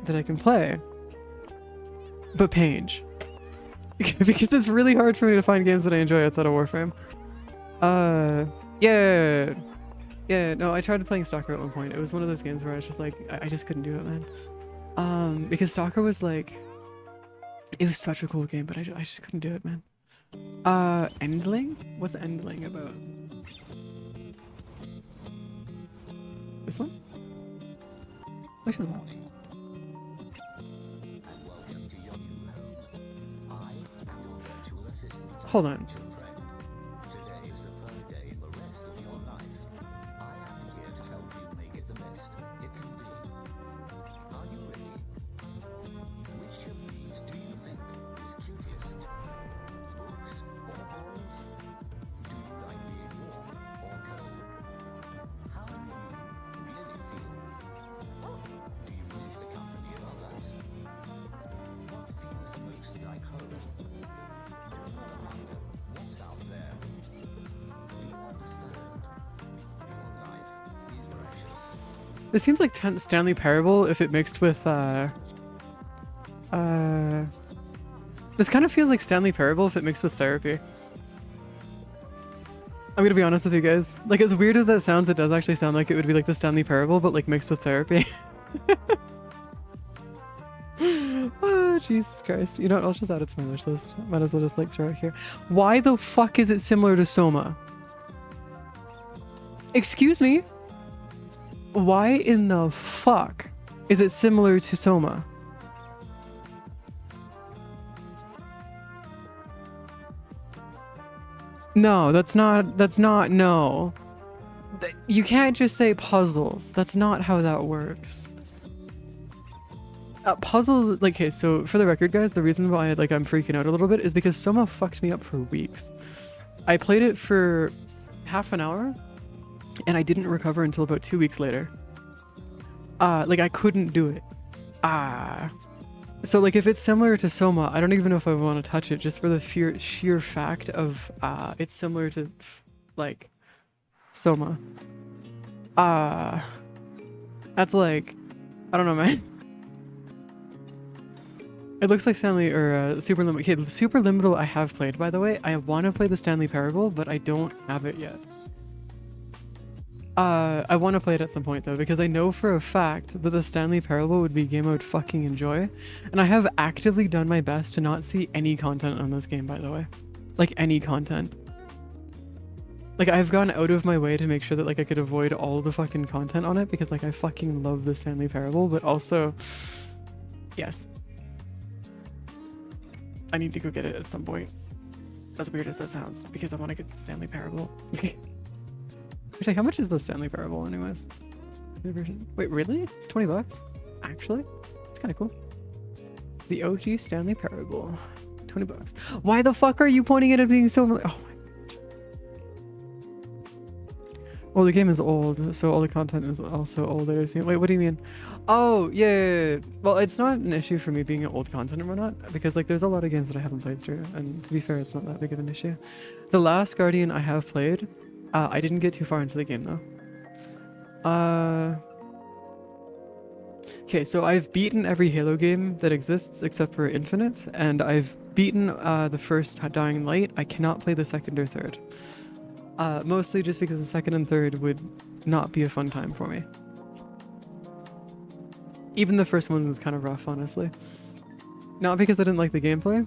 Speaker 1: that I can play, but Page. Because it's really hard for me to find games that I enjoy outside of Warframe. Yeah, no, I tried playing Stalker at one point. It was one of those games where I was just like, I just couldn't do it, man. Because Stalker was like, it was such a cool game, but I just couldn't do it, man. Endling? What's Endling about? This one? Which one? Hold on.
Speaker 2: Today is the first day in the rest of your life. I am here to help you make it the best it can be. Are you ready? Which of these do you think is cutest? Books or balls? Do you like being warm or cold? How do you really feel? Do you miss the company of others? What feels the most like home? What's out there? Do you understand? Your life is precious.
Speaker 1: This seems like Stanley Parable if it mixed with, this kind of feels like Stanley Parable if it mixed with therapy. I'm gonna be honest with you guys. Like, as weird as that sounds, it does actually sound like it would be like the Stanley Parable, but like mixed with therapy. Oh, Jesus Christ. You know what? I'll just add it to my wish list. Might as well just like throw it here. Why the fuck is it similar to Soma? Excuse me? Why in the fuck is it similar to Soma? No, that's not, no. You can't just say puzzles. That's not how that works. Puzzles, like, okay, so for the record, guys, the reason why like I'm freaking out a little bit is because Soma fucked me up for weeks. I played it for half an hour, and I didn't recover until about 2 weeks later. Like, I couldn't do it. So, like, if it's similar to Soma, I don't even know if I want to touch it, just for the sheer fact of, it's similar to, like, Soma. That's like, I don't know, man. It looks like Stanley, or Super Limited. Okay, the Super Limited I have played, by the way. I want to play the Stanley Parable, but I don't have it yet. I want to play it at some point, though, because I know for a fact that the Stanley Parable would be a game I would fucking enjoy. And I have actively done my best to not see any content on this game, by the way. Like, any content. Like, I've gone out of my way to make sure that, like, I could avoid all the fucking content on it, because, like, I fucking love the Stanley Parable, but also... Yes. I need to go get it at some point. As weird as that sounds, because I want to get the Stanley Parable. Actually, how much is the Stanley Parable anyways? Wait, really? It's 20 bucks? Actually? It's kind of cool. The OG Stanley Parable. 20 bucks. Why the fuck are you pointing at it being so... Oh my... Well, the game is old, so all the content is also old, I assume. Wait, what do you mean? Oh, yeah. Well, it's not an issue for me being an old content and whatnot, because like there's a lot of games that I haven't played through, and to be fair, it's not that big of an issue. The last Guardian I have played, I didn't get too far into the game though. Okay, so I've beaten every Halo game that exists except for Infinite, and I've beaten the first Dying Light. I cannot play the second or third. Mostly just because the second and third would not be a fun time for me. Even the first one was kind of rough, honestly. Not because I didn't like the gameplay,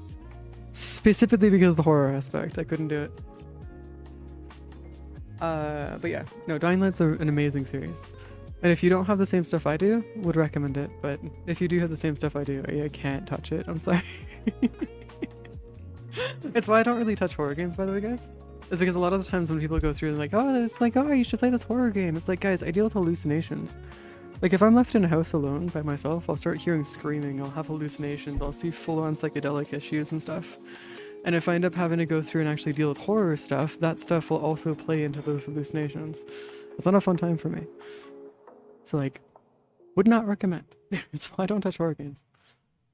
Speaker 1: specifically because of the horror aspect. I couldn't do it. But yeah, no, Dying Light's an amazing series. And if you don't have the same stuff I do, would recommend it. But if you do have the same stuff I do, I can't touch it. I'm sorry. It's why I don't really touch horror games, by the way, guys. It's because a lot of the times when people go through and like, oh, it's like, oh, you should play this horror game. It's like, guys, I deal with hallucinations. Like if I'm left in a house alone by myself, I'll start hearing screaming. I'll have hallucinations. I'll see full-on psychedelic issues and stuff. And if I end up having to go through and actually deal with horror stuff, that stuff will also play into those hallucinations. It's not a fun time for me. So like, would not recommend. So I don't touch horror games.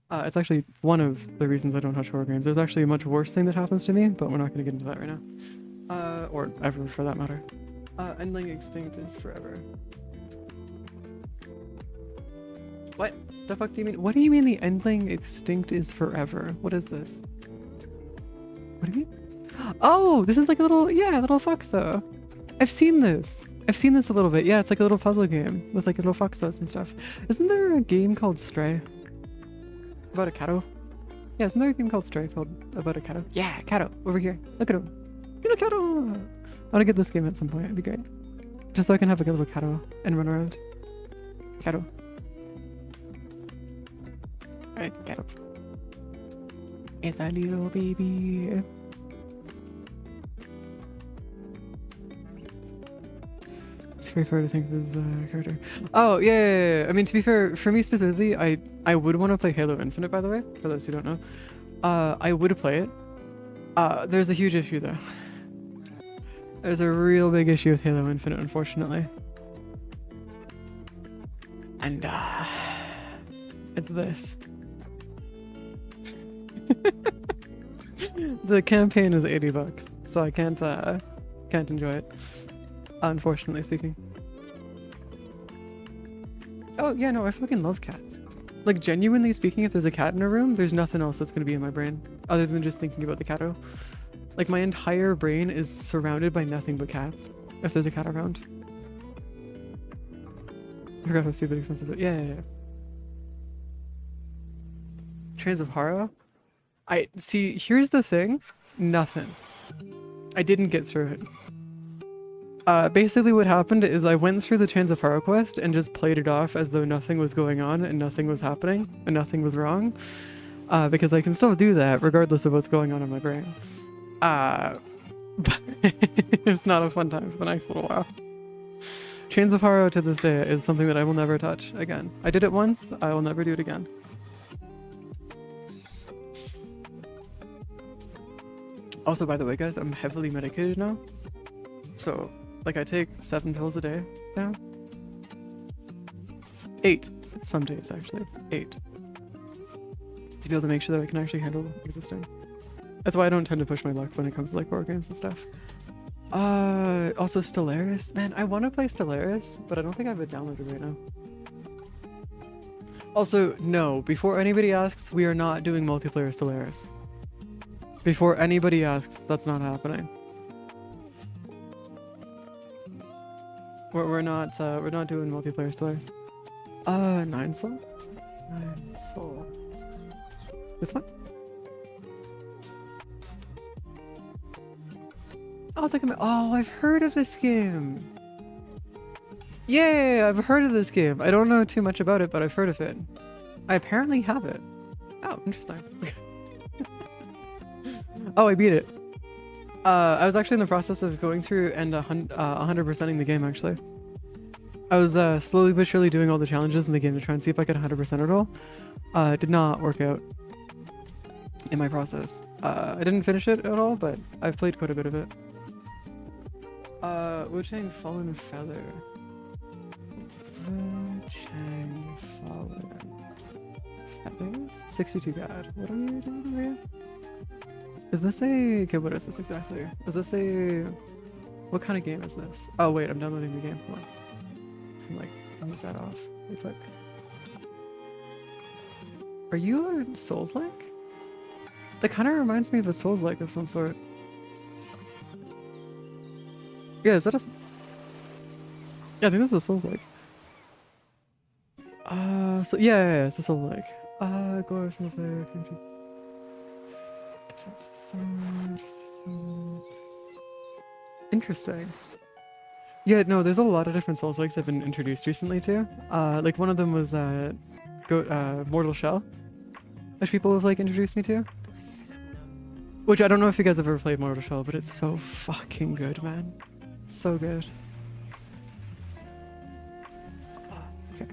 Speaker 1: It's actually one of the reasons I don't touch horror games. There's actually a much worse thing that happens to me, but we're not going to get into that right now. Or ever for that matter. Endling extinct is forever. What the fuck do you mean? What do you mean the endling extinct is forever? What is this? What do you mean? Oh, this is like a little, yeah, little foxo. I've seen this. I've seen this a little bit. Yeah, it's like a little puzzle game with like little foxos and stuff. Isn't there a game called Stray? About a catto? Yeah, isn't there a game called Stray called about a catto? Yeah, catto. Over here. Look at him. Little catto! I want to get this game at some point. It'd be great. Just so I can have like a little catto and run around. Catto. Alright, catto. It's a little baby. Scary for her to think of his character. Oh, yeah. I mean, to be fair, for me specifically, I would want to play Halo Infinite, by the way, for those who don't know. I would play it. There's a huge issue, though. There's a real big issue with Halo Infinite, unfortunately. And, it's this. The campaign is $80, so I can't enjoy it. Unfortunately speaking. Oh yeah, no, I fucking love cats. Like genuinely speaking, if there's a cat in a room, there's nothing else that's gonna be in my brain other than just thinking about the catto. Like my entire brain is surrounded by nothing but cats if there's a cat around. I forgot how stupid expensive it. Yeah. Trains of Horror? I see, here's the thing. Nothing. I didn't get through it. Basically what happened is I went through the Chains of Horror quest and just played it off as though nothing was going on and nothing was happening and nothing was wrong. Because I can still do that regardless of what's going on in my brain. But it's not a fun time for the next little while. Chains of Horror to this day is something that I will never touch again. I did it once, I will never do it again. Also, by the way, guys, I'm heavily medicated now. So, like, I take 7 pills a day now. 8. Some days, actually. 8. To be able to make sure that I can actually handle existing. That's why I don't tend to push my luck when it comes to, like, horror games and stuff. Also Stellaris. Man, I want to play Stellaris, but I don't think I have it downloaded right now. Also, no, before anybody asks, we are not doing multiplayer Stellaris. Before anybody asks, that's not happening. We're not doing multiplayer Stellaris. 9 soul? 9 soul. This one? Oh, it's like oh, I've heard of this game. Yay, I've heard of this game. I don't know too much about it, but I've heard of it. I apparently have it. Oh, interesting. Oh, I beat it. I was actually in the process of going through and 100%ing the game, actually. I was slowly but surely doing all the challenges in the game to try and see if I could 100% it all. It did not work out in my process. I didn't finish it at all, but I've played quite a bit of it. Wu-Chang Fallen Feather. Wu-Chang Fallen Feathers? 62 God. What are we doing over here? Is this a... Okay, what is this exactly? Is this a... What kind of game is this? Oh wait, I'm downloading the game. Hold on. I can like move that off really quick. Are you a Souls-like? That kind of reminds me of a Souls-like of some sort. Yeah, is that a... Yeah, I think this is a Souls-like. So yeah, it's a Souls-like. Gore, Snowflare, Interesting. Yeah, no, there's a lot of different Souls-likes that have been introduced recently too. Like one of them was Mortal Shell, which people have like introduced me to. Which I don't know if you guys have ever played Mortal Shell, but it's so fucking good, man. So good. Okay.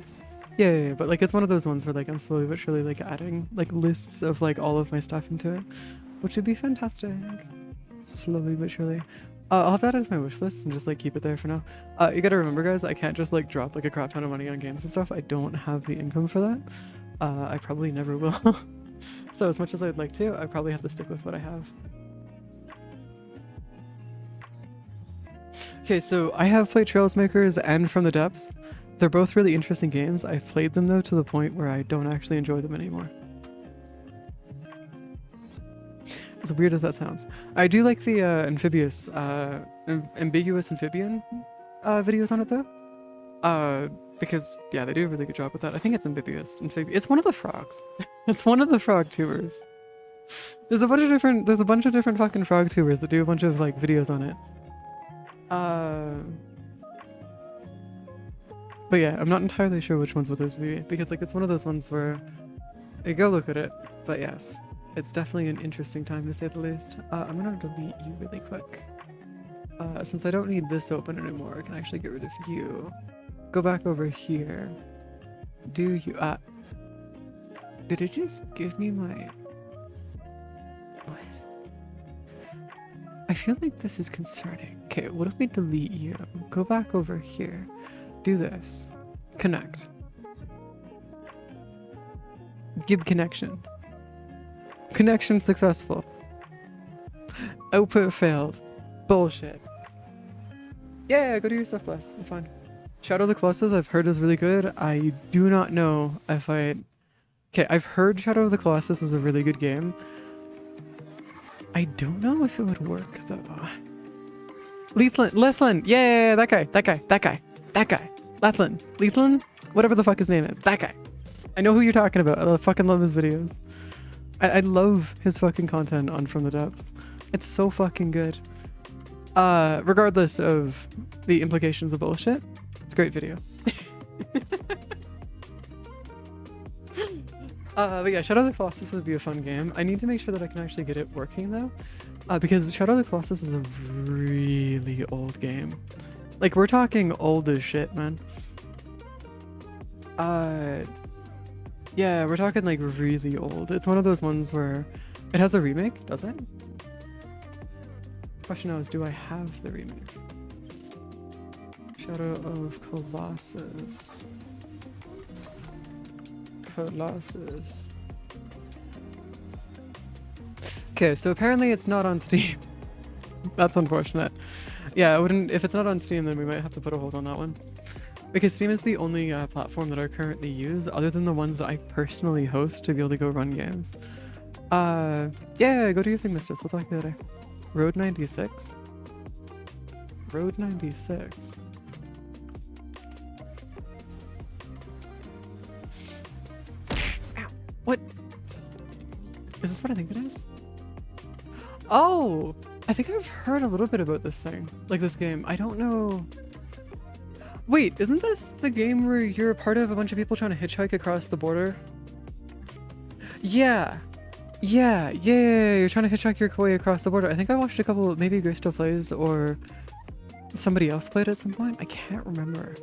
Speaker 1: Yeah, but like it's one of those ones where like I'm slowly but surely like adding like lists of like all of my stuff into it, which would be fantastic. Slowly but surely. I'll have that as my wish list and just like keep it there for now. You gotta remember guys, I can't just like drop like a crap ton of money on games and stuff. I don't have the income for that. I probably never will. So as much as I'd like to, I probably have to stick with what I have. Okay, so I have played Trailsmakers and From the Depths. They're both really interesting games. I've played them though to the point where I don't actually enjoy them anymore. As weird as that sounds. I do like the amphibious, ambiguous amphibian videos on it though. Because yeah, they do a really good job with that. I think it's amphibious. It's one of the frogs. It's one of the frog tubers. There's a bunch of different fucking frog tubers that do a bunch of like videos on it. But yeah, I'm not entirely sure which ones would those be because like it's one of those ones where you go look at it. But yes, it's definitely an interesting time to say the least. I'm gonna delete you really quick. Since I don't need this open anymore, I can actually get rid of you. Go back over here. Do you did it just give me my... What? I feel like this is concerning. Okay, what if we delete you? Go back over here. Do this. Connect. Give connection. Connection successful. Output failed. Bullshit. Yeah, go do your stuff, Bless. It's fine. Shadow of the Colossus I've heard is really good. I do not know if I... Okay, I've heard Shadow of the Colossus is a really good game. I don't know if it would work though. Lethlin! Yeah, that guy. Lethlin? Whatever the fuck his name is. That guy. I know who you're talking about. I fucking love his videos. I love his fucking content on From the Depths. It's so fucking good. Regardless of the implications of bullshit, it's a great video. But yeah, Shadow of the Colossus would be a fun game. I need to make sure that I can actually get it working though. Because Shadow of the Colossus is a really old game. Like, we're talking old as shit, man. Yeah, we're talking like really old. It's one of those ones where it has a remake, does it? Question now is, do I have the remake? Shadow of Colossus. Okay, so apparently it's not on Steam. That's unfortunate. Yeah, I wouldn't. If it's not on Steam, then we might have to put a hold on that one. Because Steam is the only platform that I currently use, other than the ones that I personally host to be able to go run games. Yeah, go do your thing, Mistress. We'll talk to you later. Road 96? Road 96. Ow! What? Is this what I think it is? Oh! I think I've heard a little bit about this thing. Like this game. I don't know... Wait, isn't this the game where you're a part of a bunch of people trying to hitchhike across the border? Yeah. Yeah, you're trying to hitchhike your way across the border. I think I watched a couple, maybe Graystill Plays or somebody else played at some point. I can't remember.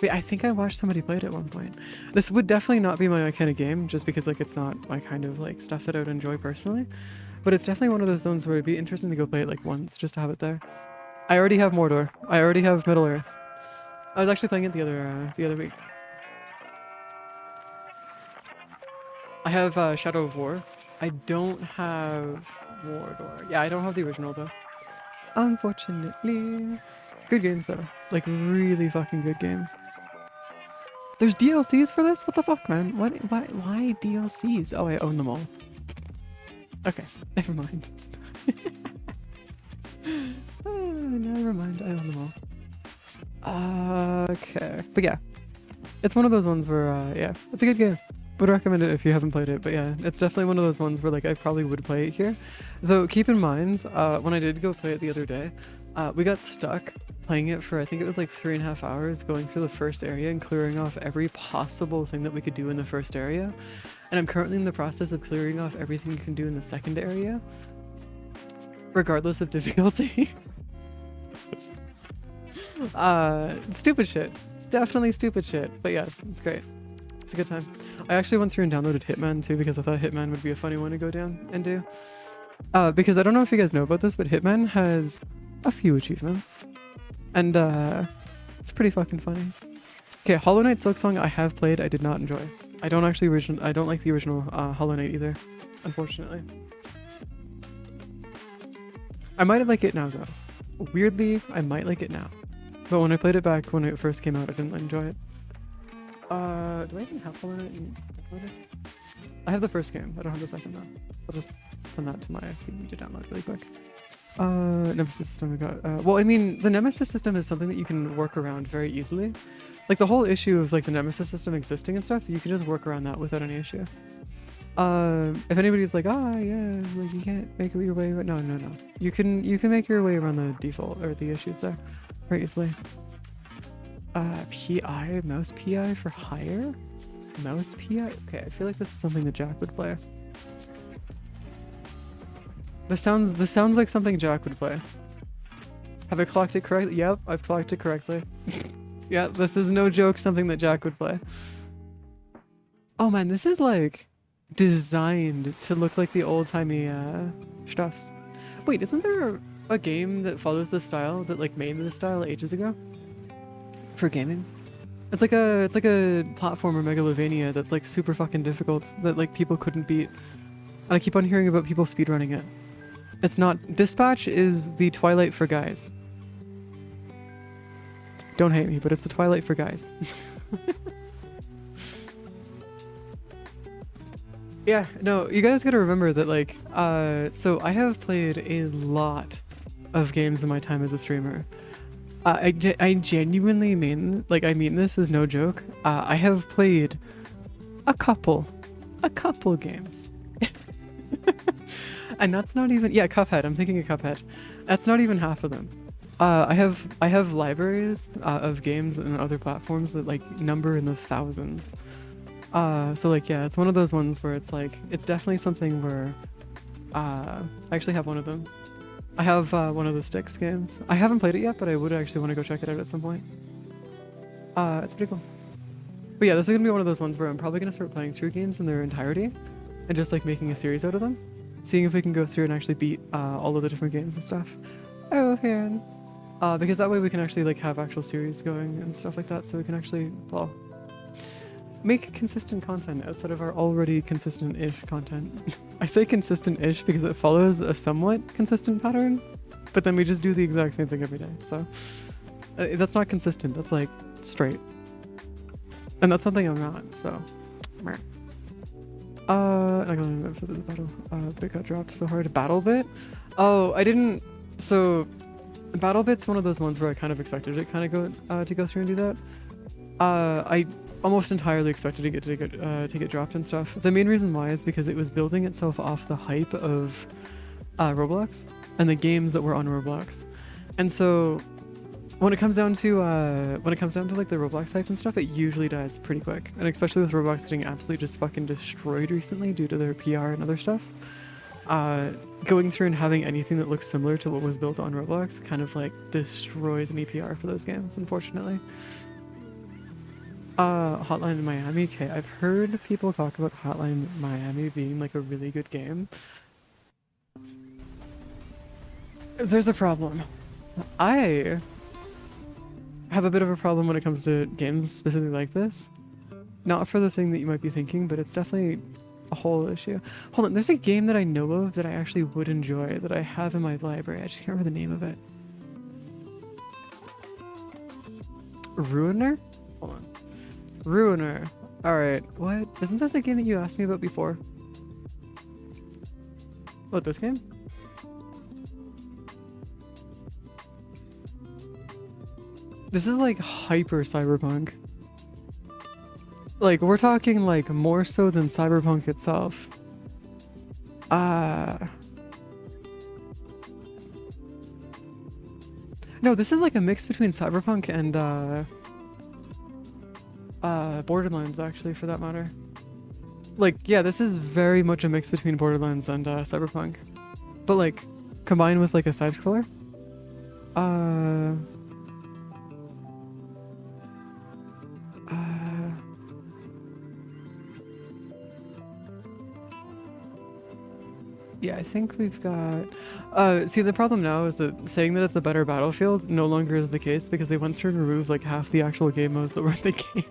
Speaker 1: But I think I watched somebody play it at one point. This would definitely not be my kind of game, just because like it's not my kind of like stuff that I would enjoy personally. But it's definitely one of those zones where it'd be interesting to go play it like once, just to have it there. I already have Mordor. I already have Middle Earth. I was actually playing it the other week. I have Shadow of War. I don't have Mordor. Yeah, I don't have the original though. Unfortunately. Good games though. Like really fucking good games. There's DLCs for this? What the fuck, man? Why DLCs? Oh, I own them all. Okay, never mind. Oh, never mind, I own them all. Okay, but yeah. It's one of those ones where, yeah, it's a good game. Would recommend it if you haven't played it, but yeah, it's definitely one of those ones where like I probably would play it here. Though keep in mind, when I did go play it the other day, we got stuck playing it for I think it was like 3.5 hours going through the first area and clearing off every possible thing that we could do in the first area. And I'm currently in the process of clearing off everything you can do in the second area, regardless of difficulty. Stupid shit. Definitely stupid shit, but yes, it's great. It's a good time. I actually went through and downloaded Hitman too because I thought Hitman would be a funny one to go down and do. Because I don't know if you guys know about this, but Hitman has a few achievements. And it's pretty fucking funny. Okay, Hollow Knight Silksong I have played, I did not enjoy. I don't like the original Hollow Knight either, unfortunately. I might like it now though. Weirdly, I might like it now. But when I played it back when it first came out, I didn't enjoy it. Do I even have Hollow Knight downloaded? I have the first game. I don't have the second though. I'll just send that to my feed to download really quick. Nemesis system we got. Well, I mean, the Nemesis system is something that you can work around very easily. Like the whole issue of like the Nemesis system existing and stuff, you can just work around that without any issue. If anybody's like, yeah, like you can't make your way, no. You can make your way around the default or the issues there very easily. PI, mouse PI for hire? Mouse PI? Okay, I feel like this is something that Jack would play. This sounds like something Jack would play. Have I clocked it correctly? Yep, I've clocked it correctly. Yeah, this is no joke something that Jack would play. Oh man, this is like designed to look like the old-timey stuffs. Wait, isn't there a game that follows this style that like made this style ages ago? For gaming? It's like a platformer Megalovania that's like super fucking difficult that like people couldn't beat. And I keep on hearing about people speedrunning it. It's not. Dispatch is the Twilight for guys. Don't hate me, but it's the Twilight for guys. Yeah, no, you guys gotta remember that like, so I have played a lot of games in my time as a streamer. I genuinely mean, like I mean this is no joke. I have played a couple games. And that's not even, yeah, Cuphead, I'm thinking of Cuphead. That's not even half of them. I have libraries of games and other platforms that like number in the thousands. So like, yeah, it's one of those ones where it's like, it's definitely something where, I actually have one of them. I have one of the Styx games. I haven't played it yet, but I would actually want to go check it out at some point. It's pretty cool. But yeah, this is gonna be one of those ones where I'm probably gonna start playing through games in their entirety and just like making a series out of them. Seeing if we can go through and actually beat all of the different games and stuff. Oh, Heron. Because that way we can actually like have actual series going and stuff like that, so we can actually, well, make consistent content outside of our already consistent-ish content. I say consistent-ish because it follows a somewhat consistent pattern, but then we just do the exact same thing every day, so that's not consistent, that's like straight. And that's something I'm not, so I got an episode of the battle bit got dropped so hard. Battle bit? Oh, I didn't, so battle bit's one of those ones where I kind of expected it kind of to go through and do that. I almost entirely expected it to get dropped and stuff. The main reason why is because it was building itself off the hype of Roblox and the games that were on Roblox. And so when it comes down to like the Roblox hype and stuff, it usually dies pretty quick. And especially with Roblox getting absolutely just fucking destroyed recently due to their PR and other stuff. Going through and having anything that looks similar to what was built on Roblox kind of like destroys any PR for those games, unfortunately. Hotline Miami. Okay, I've heard people talk about Hotline Miami being like a really good game. There's a problem. I have a bit of a problem when it comes to games specifically like this. Not for the thing that you might be thinking, but it's definitely a whole issue. Hold on, there's a game that I know of that I actually would enjoy that I have in my library. I just can't remember the name of it. Ruiner? Hold on. Ruiner. Alright, what? Isn't this a game that you asked me about before? What, this game? This is like hyper cyberpunk. Like, we're talking like more so than cyberpunk itself. No, this is like a mix between cyberpunk and Borderlands, actually, for that matter. Like, yeah, this is very much a mix between Borderlands and cyberpunk. But like, combined with like a side-scroller. Yeah, I think we've got... see, the problem now is that saying that it's a better Battlefield no longer is the case because they went through and removed like half the actual game modes that were in the game.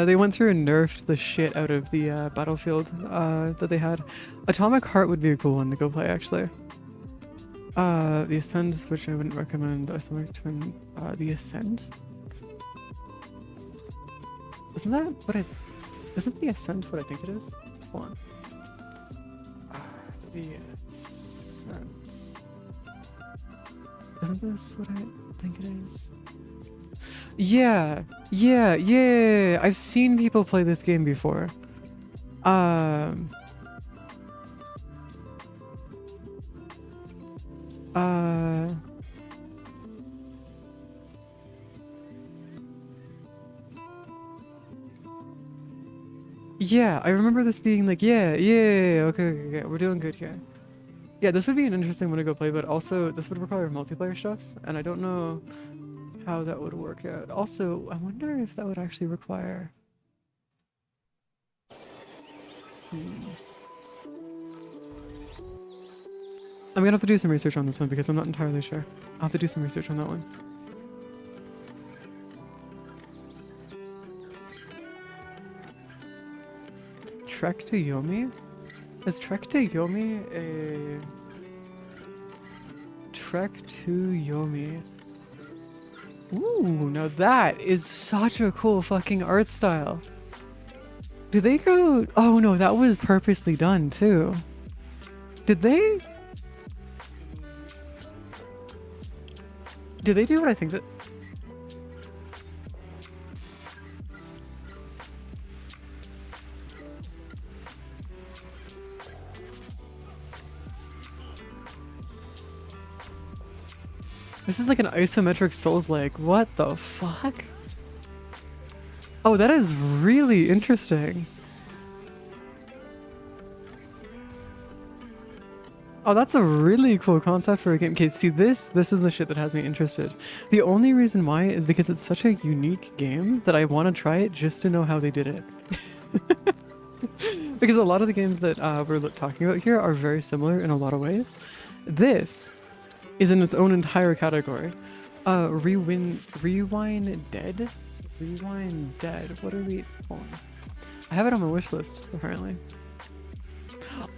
Speaker 1: They went through and nerfed the shit out of the Battlefield that they had. Atomic Heart would be a cool one to go play, actually. The Ascent, which I wouldn't recommend. The Ascent? Isn't that what I... Isn't the Ascent what I think it is? Hold on. The Ascent. Isn't this what I think it is? Yeah, I've seen people play this game before. Yeah, I remember this being like, okay, we're doing good here. Yeah, this would be an interesting one to go play, but also this would require multiplayer stuffs, and I don't know how that would work out. Also, I wonder if that would actually require... I'm gonna have to do some research on this one because I'm not entirely sure. I'll have to do some research on that one. Trek to Yomi? Is Trek to Yomi a... Trek to Yomi. Ooh, now that is such a cool fucking art style. Do they go... Oh no, that was purposely done too. Did they... Did they do what I think that... This is like an isometric Souls-like. What the fuck? Oh, that is really interesting. Oh, that's a really cool concept for a game. Okay, see, this is the shit that has me interested. The only reason why is because it's such a unique game that I want to try it just to know how they did it. Because a lot of the games that we're talking about here are very similar in a lot of ways. This is in its own entire category. Rewind Dead? Rewind Dead. What are we... Hold on. I have it on my wish list, apparently.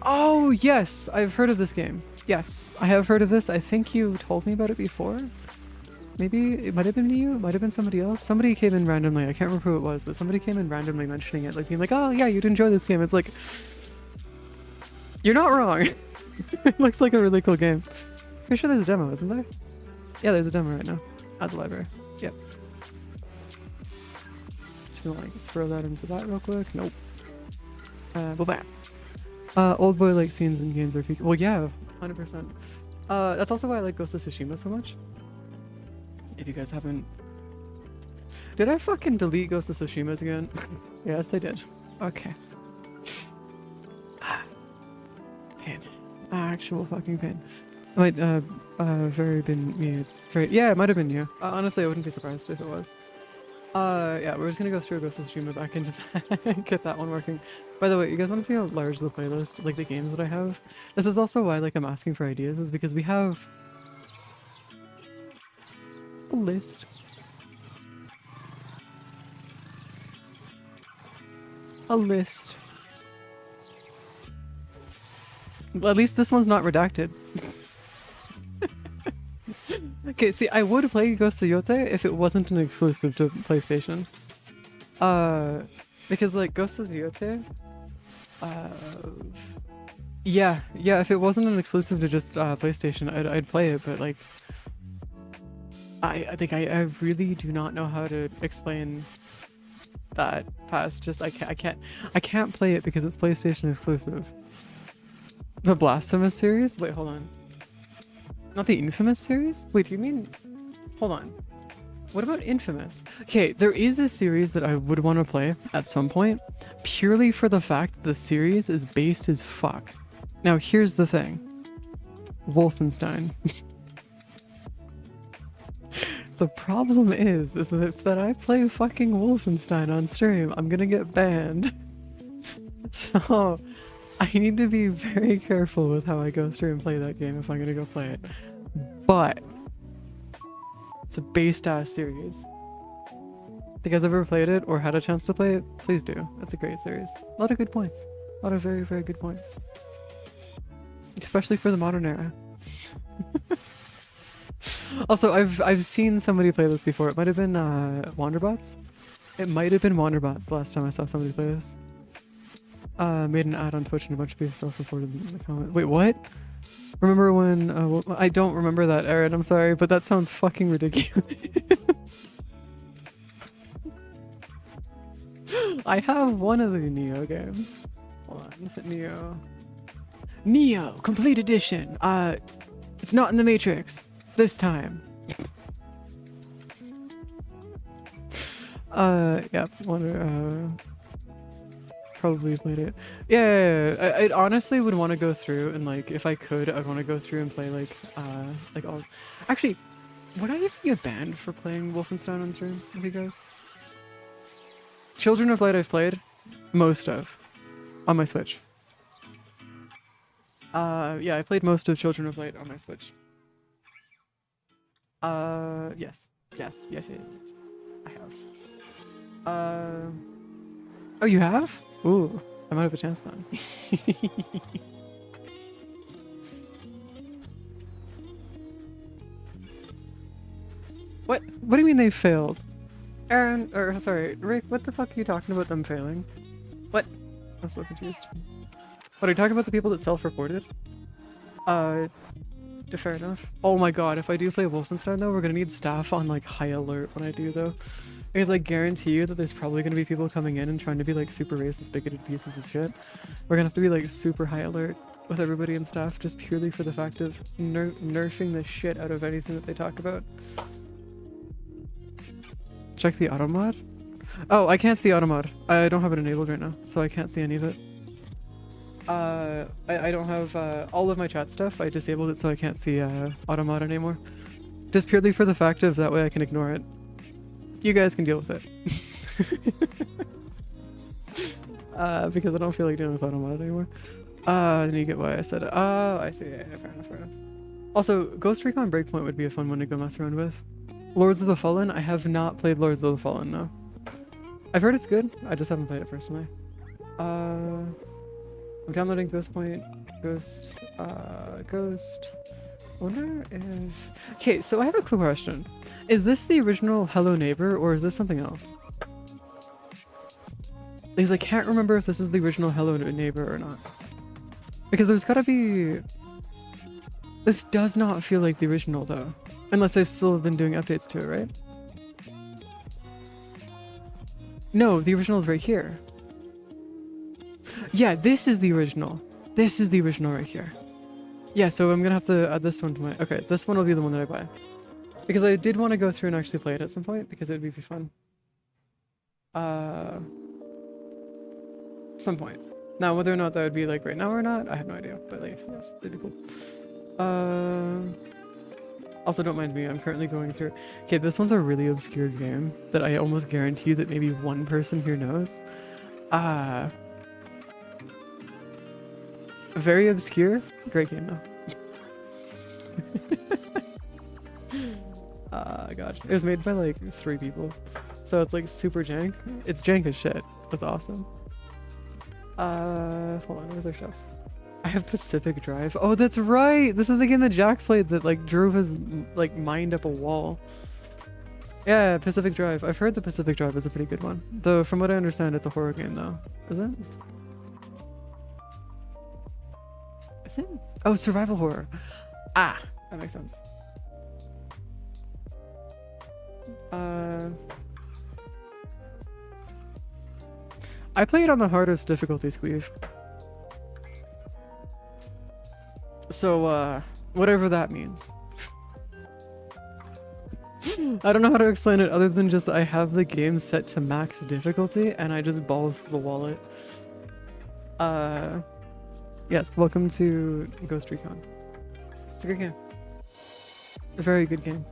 Speaker 1: Oh, yes! I've heard of this game. Yes, I have heard of this. I think you told me about it before. Maybe it might have been you, it might have been somebody else. Somebody came in randomly, I can't remember who it was, but somebody came in randomly mentioning it, like being like, oh yeah, you'd enjoy this game. It's like, you're not wrong. It looks like a really cool game. Pretty sure there's a demo, isn't there? Yeah, there's a demo right now at the library. Yep. Just gonna like throw that into that real quick. Nope. Bam. Old boy like scenes in games are peak. Well, yeah, 100%. That's also why I like Ghost of Tsushima so much. If you guys haven't... Did I fucking delete Ghost of Tsushima's again? Yes, I did. Okay. Pain. Actual fucking pain. Might very been me. It's very... Yeah, it might have been you. Honestly, I wouldn't be surprised if it was. Yeah, we're just gonna go through Ghost of Tsushima back into that, get that one working. By the way, you guys want to see how large the playlist, like the games that I have? This is also why, like, I'm asking for ideas, is because we have A list. A list. Well, at least this one's not redacted. Okay, see, I would play Ghost of Yote if it wasn't an exclusive to PlayStation. Because like Ghost of Yote, yeah, if it wasn't an exclusive to just PlayStation, I'd play it, but like, I think I really do not know how to explain that past just I can't play it because it's PlayStation exclusive. The Blasphemous series? Wait, hold on. Not the Infamous series? Wait, do you mean... Hold on. What about Infamous? Okay, there is a series that I would want to play at some point, purely for the fact that the series is based as fuck. Now, here's the thing. Wolfenstein. The problem is that if I play fucking Wolfenstein on stream, I'm gonna get banned. So... I need to be very careful with how I go through and play that game if I'm gonna go play it. But it's a based ass series. If you guys ever played it or had a chance to play it, please do. It's a great series. A lot of good points. A lot of very, very good points. Especially for the modern era. Also, I've seen somebody play this before. It might have been Wanderbots. It might have been Wanderbots the last time I saw somebody play this. Made an ad on Twitch and a bunch of people self-reported in the comment. Wait, what? Remember when... well, I don't remember that, Aaron, I'm sorry, but that sounds fucking ridiculous. I have one of the Neo games. Hold on, Neo. Neo, complete edition! It's not in the Matrix. This time. Yeah, wonder... probably played it. Yeah, I honestly would want to go through and like, if I could, I'd want to go through and play like all... Actually, would I even get banned for playing Wolfenstein on stream with you guys? Children of Light I've played. Most of. On my Switch. Yeah, I played most of Children of Light on my Switch. Yes. Yes. I have. Oh, you have? Ooh, I might have a chance then. What? What do you mean they failed? Aaron, or sorry, Rick, what the fuck are you talking about them failing? What? I'm so confused. What, are you talking about the people that self-reported? Fair enough. Oh my god, if I do play Wolfenstein though, we're gonna need staff on like high alert when I do though. Because I guarantee you that there's probably gonna be people coming in and trying to be like super racist, bigoted pieces of shit. We're gonna have to be like super high alert with everybody and staff just purely for the fact of nerfing the shit out of anything that they talk about. Check the auto mod? Oh, I can't see auto mod. I don't have it enabled right now, so I can't see any of it. I don't have all of my chat stuff. I disabled it so I can't see auto mod anymore. Just purely for the fact of that way I can ignore it. You guys can deal with it. Because I don't feel like dealing with auto mod anymore. Then you get why I said it. Oh, I see. Yeah, fair enough. Also, Ghost Recon Breakpoint would be a fun one to go mess around with. Lords of the Fallen? I have not played Lords of the Fallen, no. I've heard it's good. I just haven't played it personally. I'm downloading Ghost Point. Ghost. I wonder if... Okay, so I have a quick question. Is this the original Hello Neighbor, or is this something else? Because I can't remember if this is the original Hello Neighbor or not. Because there's gotta be... This does not feel like the original, though. Unless they've still been doing updates to it, right? No, the original is right here. Yeah, this is the original. This is the original right here. Yeah, so I'm gonna have to add this one to my... Okay, this one will be the one that I buy. Because I did want to go through and actually play it at some point, because it would be fun. Some point. Now, whether or not that would be like right now or not, I have no idea. But like, yes, it'd be cool. Also, don't mind me, I'm currently going through... Okay, this one's a really obscure game that I almost guarantee that maybe one person here knows. Very obscure. Great game though. Gosh. It was made by like 3 people. So it's like super jank. It's jank as shit. That's awesome. Hold on, where's our chefs? I have Pacific Drive. Oh, that's right! This is the game that Jack played that like drove his like mind up a wall. Yeah, Pacific Drive. I've heard the Pacific Drive is a pretty good one. Though from what I understand it's a horror game though. Is it? Is it? Oh, survival horror. Ah, that makes sense. I play it on the hardest difficulty, Squeeve. So, whatever that means. I don't know how to explain it other than just I have the game set to max difficulty and I just balls the wallet. Yes, welcome to Ghost Recon. It's a good game. A very good game.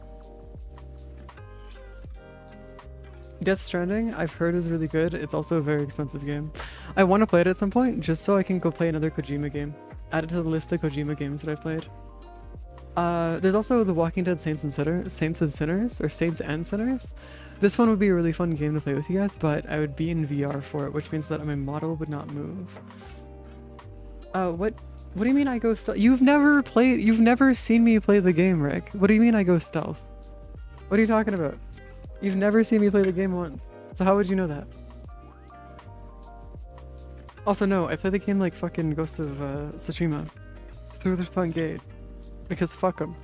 Speaker 1: Death Stranding, I've heard is really good. It's also a very expensive game. I want to play it at some point, just so I can go play another Kojima game. Add it to the list of Kojima games that I've played. There's also The Walking Dead Saints and Sinners, or Saints and Sinners. This one would be a really fun game to play with you guys, but I would be in VR for it, which means that my model would not move. What do you mean I go stealth? You've never seen me play the game, Rick. What do you mean I go stealth? What are you talking about? You've never seen me play the game once. So how would you know that? Also, no, I play the game like fucking Ghost of Tsushima. Through the front gate. Because fuck them.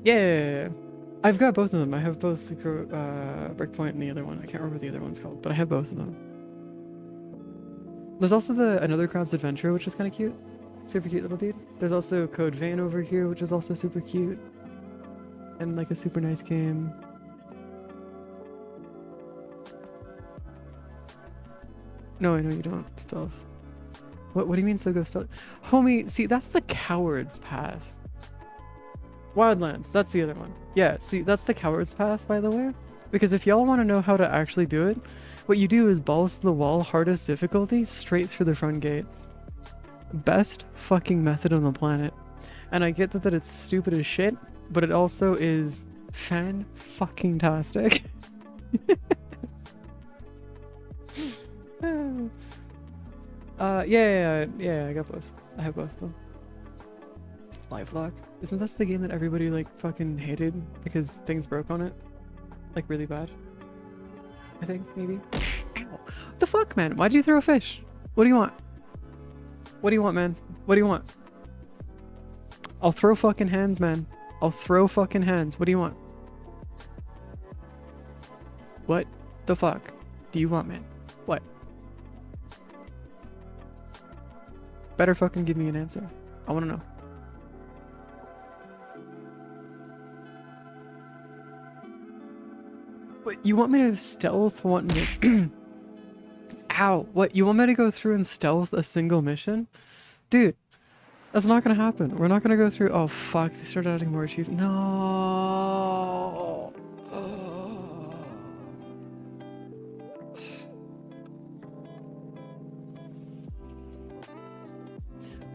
Speaker 1: Yeah. I've got both of them. I have both Breakpoint and the other one. I can't remember what the other one's called, but I have both of them. There's also Another Crab's Adventure, which is kind of cute. Super cute little dude. There's also Code Vein over here, which is also super cute. And like a super nice game. No, I know you don't. Stealth. What do you mean so go stealth? Homie, see, that's the coward's path. Wildlands, that's the other one. Yeah, see, that's the coward's path, by the way. Because if y'all want to know how to actually do it, what you do is balls to the wall, hardest difficulty, straight through the front gate. Best fucking method on the planet. And I get that it's stupid as shit, but it also is fan-fucking-tastic. Yeah, I got both. I have both of them. Lifelock. Isn't this the game that everybody like fucking hated because things broke on it? Like really bad? I think, maybe. Ow. What the fuck, man? Why'd you throw a fish? What do you want? What do you want, man? What do you want? I'll throw fucking hands, man. I'll throw fucking hands. What do you want? What the fuck do you want, man? What? Better fucking give me an answer. I want to know. What, you want me to stealth? Want me to... Ow! What, you want me to go through and stealth a single mission? Dude, that's not gonna happen. We're not gonna go through... Oh fuck, they started adding more achievements. No!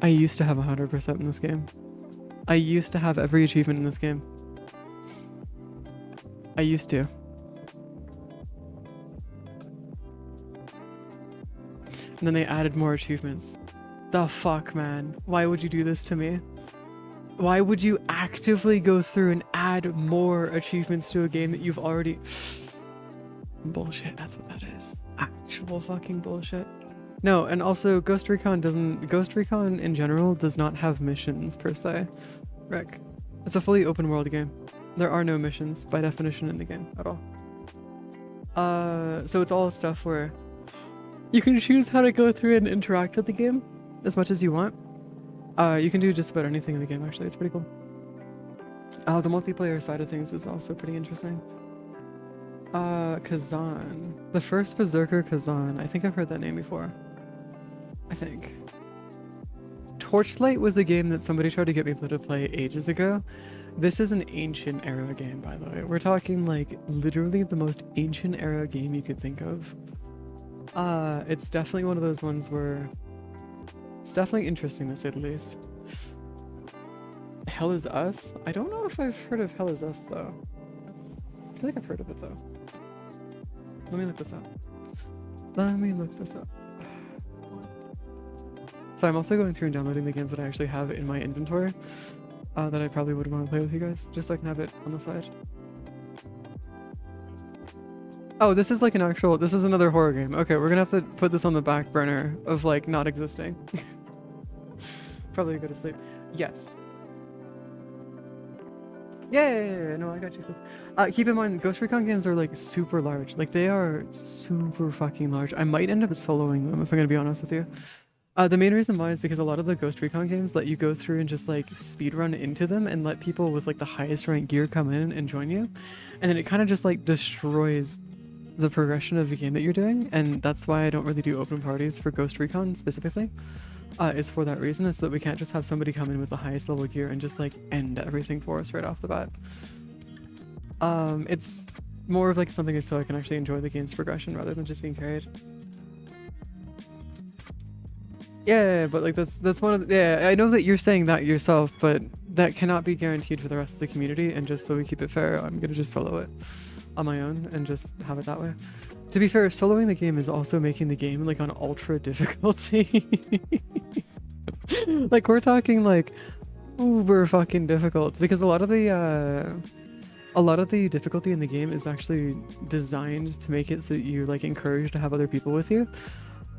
Speaker 1: I used to have 100% in this game. I used to have every achievement in this game. I used to. And then they added more achievements. The fuck, man? Why would you do this to me? Why would you actively go through and add more achievements to a game that you've already... Bullshit, that's what that is. Actual fucking bullshit. No, and also Ghost Recon in general does not have missions per se. Rick. It's a fully open world game. There are no missions by definition in the game at all. So it's all stuff where you can choose how to go through and interact with the game as much as you want. You can do just about anything in the game, actually. It's pretty cool. The multiplayer side of things is also pretty interesting. Kazan. The first Berserker Kazan. I think I've heard that name before. I think. Torchlight was a game that somebody tried to get me to play ages ago. This is an ancient era game, by the way. We're talking like literally the most ancient era game you could think of. It's definitely one of those ones where it's definitely interesting to say the least. Hell is Us? I don't know if I've heard of Hell is Us though. I feel like I've heard of it though. Let me look this up. Let me look this up. So I'm also going through and downloading the games that I actually have in my inventory that I probably would want to play with you guys, just so I can have it on the side. Oh, this is like an actual, this is another horror game. Okay, we're gonna have to put this on the back burner of like not existing. Probably go to sleep. Yes. Yeah, no, I got you. Keep in mind, Ghost Recon games are like super large. Like they are super fucking large. I might end up soloing them if I'm gonna be honest with you. The main reason why is because a lot of the Ghost Recon games let you go through and just like speed run into them and let people with like the highest rank gear come in and join you. And then it kind of just like destroys the progression of the game that you're doing. And that's why I don't really do open parties for Ghost Recon specifically. Is for that reason, is so that we can't just have somebody come in with the highest level gear and just like end everything for us right off the bat. It's more of like something so I can actually enjoy the game's progression rather than just being carried. Yeah, but like that's one of the, yeah, I know that you're saying that yourself, but that cannot be guaranteed for the rest of the community, and just so we keep it fair, I'm gonna just solo it on my own and just have it that way. To be fair, soloing the game is also making the game like on ultra difficulty. Like we're talking like uber fucking difficult, because a lot of the difficulty in the game is actually designed to make it so that you like encouraged to have other people with you.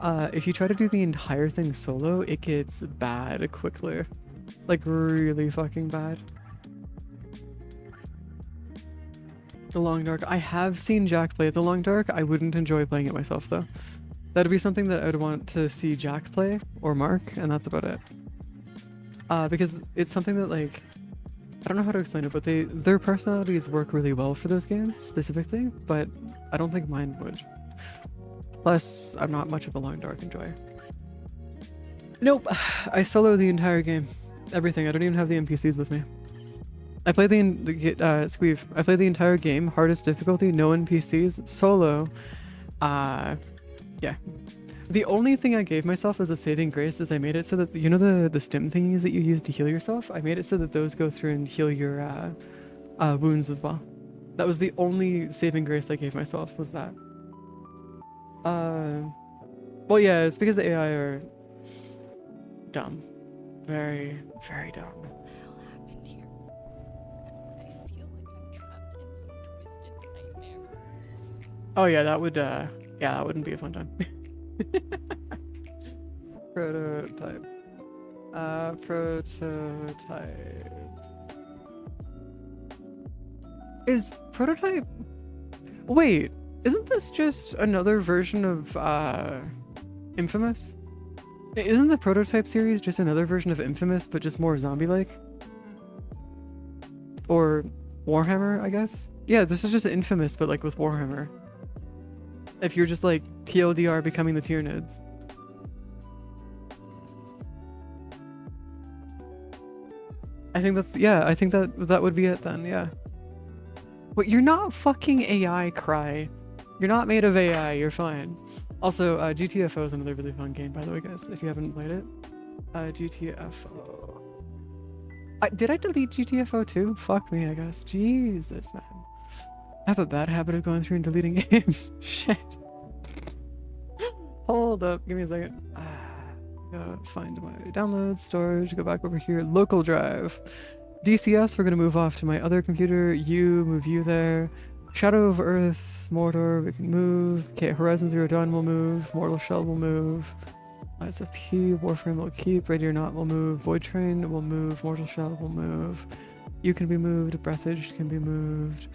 Speaker 1: If you try to do the entire thing solo, it gets bad quickly. Like really fucking bad. The Long Dark. I have seen Jack play The Long Dark. I wouldn't enjoy playing it myself though. That'd be something that I would want to see Jack play or Mark, and that's about it. Because it's something that like, I don't know how to explain it, but their personalities work really well for those games specifically, but I don't think mine would. Plus, I'm not much of a Long Dark enjoyer. Nope, I solo the entire game. Everything. I don't even have the NPCs with me. I played Squeeve. I played the entire game, hardest difficulty, no NPCs, solo. Yeah. The only thing I gave myself as a saving grace is I made it so that, you know the stim thingies that you use to heal yourself? I made it so that those go through and heal your wounds as well. That was the only saving grace I gave myself, was that. Well, yeah, it's because the AI are dumb. Very, very dumb.
Speaker 3: What the hell happened here? I feel like I'm trapped in some twisted nightmare.
Speaker 1: Oh yeah, that would, yeah, that wouldn't be a fun time. Prototype. Prototype. Is Prototype... Wait, isn't this just another version of, Infamous? Isn't the Prototype series just another version of Infamous, but just more zombie-like? Or Warhammer, I guess? Yeah, this is just Infamous, but like with Warhammer. If you're just like TLDR becoming the Tyranids. I think that's, yeah, I think that would be it then, yeah. But you're not fucking AI, Cry. You're not made of AI, you're fine. Also, GTFO is another really fun game, by the way, guys, if you haven't played it. GTFO. Did I delete GTFO too? Fuck me, I guess. Jesus, man. I have a bad habit of going through and deleting games. Shit. Hold up, give me a second. Go find my downloads, storage, go back over here. Local drive. DCS, we're gonna move off to my other computer. Move you there. Shadow of Earth, Mordor, we can move. Okay, Horizon Zero Dawn will move. Mortal Shell will move. SFP, Warframe will keep. Radionaut will move. Void Train will move. Mortal Shell will move. You can be moved. Breathage can be moved.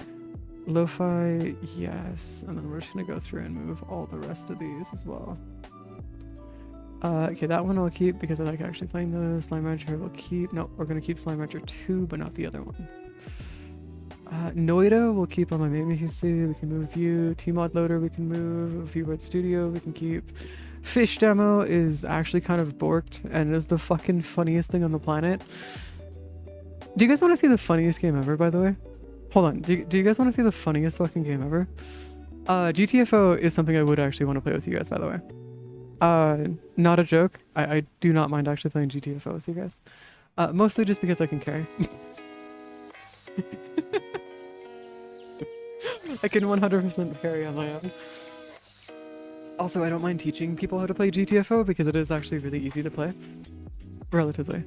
Speaker 1: Lo-Fi, yes. And then we're just gonna go through and move all the rest of these as well. Okay, that one I'll keep because I like actually playing the Slime Rancher. We'll keep. No, we're gonna keep Slime Rancher 2, but not the other one. Noida we'll keep on my main PC. We can move you. Tmod Loader we can move. VRoid Studio we can keep. Fish Demo is actually kind of borked and is the fucking funniest thing on the planet. Do you guys want to see the funniest game ever, by the way? Hold on. Do you guys want to see the funniest fucking game ever? GTFO is something I would actually want to play with you guys, by the way. Not a joke. I do not mind actually playing GTFO with you guys. Mostly just because I can carry. I can 100% carry on my own. Also, I don't mind teaching people how to play GTFO because it is actually really easy to play. Relatively.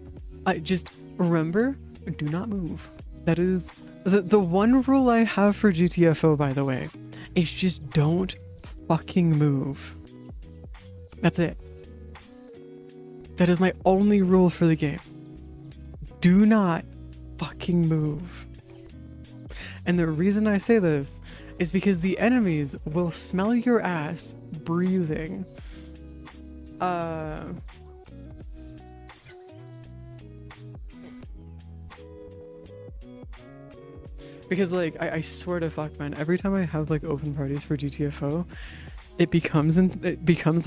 Speaker 1: I just remember, do not move. That is the one rule I have for GTFO, by the way, is just don't fucking move. That's it. That is my only rule for the game. Do not fucking move. And the reason I say this is because the enemies will smell your ass breathing. Because like I swear to fuck, man, every time I have like open parties for GTFO, it becomes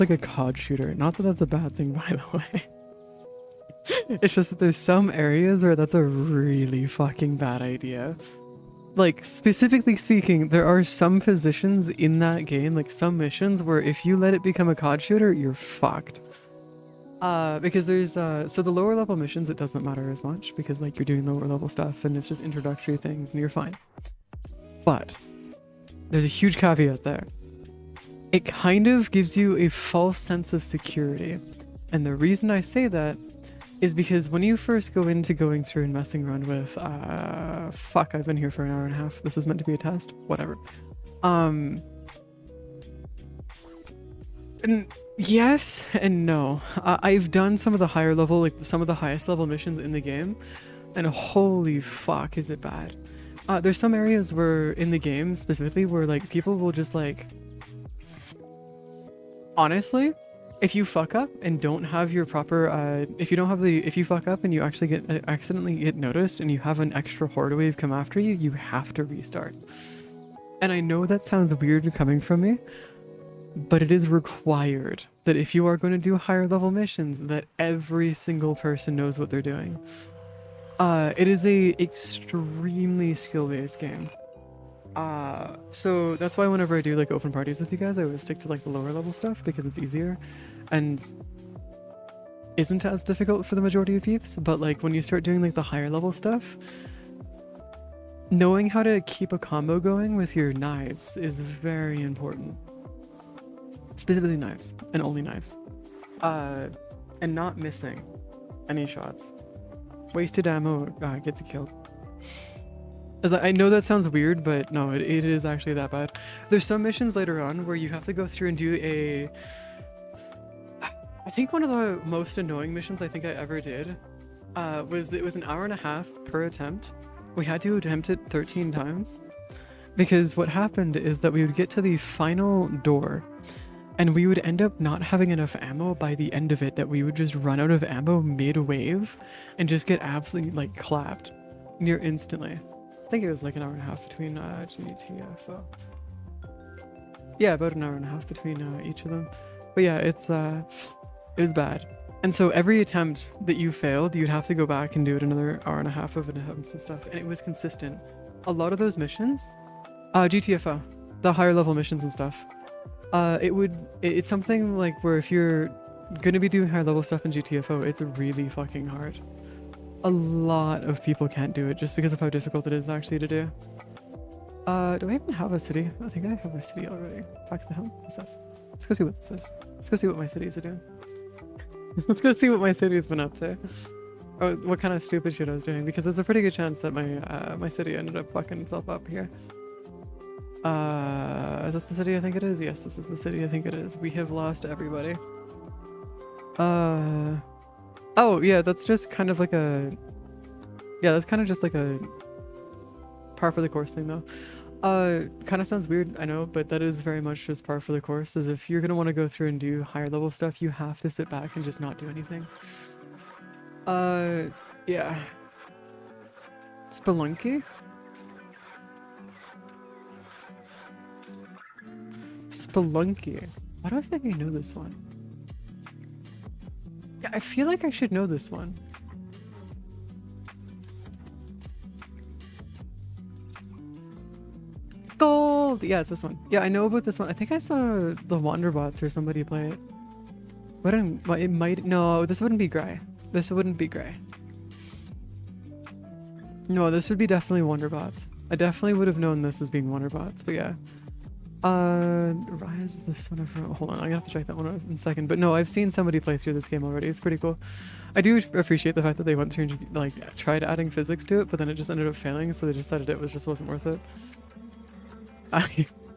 Speaker 1: like a COD shooter. Not that that's a bad thing, by the way. It's just that there's some areas where that's a really fucking bad idea. Like, specifically speaking, there are some positions in that game, like some missions, where if you let it become a COD shooter, you're fucked. Because there's, so the lower level missions, it doesn't matter as much, because like you're doing lower level stuff and it's just introductory things and you're fine. But, there's a huge caveat there. It kind of gives you a false sense of security. And the reason I say that is because when you first go into going through and messing around with, fuck, I've been here for an hour and a half. This was meant to be a test. Whatever. And yes and no. I've done some of the higher level, like some of the highest level missions in the game, and holy fuck, is it bad. There's some areas where, in the game specifically, where like people will just like, honestly, if you fuck up and don't have your proper, if you fuck up and you actually accidentally get noticed and you have an extra horde wave come after you, you have to restart. And I know that sounds weird coming from me, but it is required that if you are going to do higher level missions, that every single person knows what they're doing. It is a extremely skill-based game. So that's why whenever I do like open parties with you guys, I always stick to like the lower level stuff because it's easier and isn't as difficult for the majority of peeps. But like when you start doing like the higher level stuff, knowing how to keep a combo going with your knives is very important. Specifically knives and only knives. And not missing any shots. Wasted ammo gets you killed. As I know that sounds weird, but no, it is actually that bad. There's some missions later on where you have to go through and do a... I think one of the most annoying missions I think I ever did was it was an hour and a half per attempt. We had to attempt it 13 times. Because what happened is that we would get to the final door and we would end up not having enough ammo by the end of it, that we would just run out of ammo mid-wave and just get absolutely like clapped near instantly. I think it was like an hour and a half between GTFO. Yeah, about an hour and a half between each of them. But yeah, it was bad. And so every attempt that you failed, you'd have to go back and do it another hour and a half of attempts and stuff. And it was consistent. A lot of those missions, GTFO, the higher level missions and stuff, it's something like where if you're gonna be doing higher level stuff in GTFO, it's really fucking hard. A lot of people can't do it just because of how difficult it is actually to do. Do I even have a city? I think I have a city already. Fuck the hell. What's this? Let's go see what this is. Let's go see what my cities are doing. Let's go see what my city's been up to. Oh, what kind of stupid shit I was doing, because there's a pretty good chance that my city ended up fucking itself up here. Is this the city I think it is? Yes, this is the city I think it is. We have lost everybody. Oh, yeah, that's just kind of like a... Yeah, that's kind of just like a par for the course thing, though. Kind of sounds weird, I know, but that is very much just par for the course, is if you're going to want to go through and do higher level stuff, you have to sit back and just not do anything. Yeah. Spelunky? Spelunky. Why do I think I know this one? Yeah, I feel like I should know this one. Gold! Yeah, it's this one. Yeah, I know about this one. I think I saw the Wanderbots or somebody play it. Wouldn't, well, it might, no, this wouldn't be gray. This wouldn't be gray. No, this would be definitely Wonderbots. I definitely would have known this as being Wonderbots, but yeah. Rise of the Son of Rome. Hold on, I'm gonna have to check that one out in a second. But no, I've seen somebody play through this game already. It's pretty cool. I do appreciate the fact that they went through and like tried adding physics to it, but then it just ended up failing, so they decided it just wasn't worth it.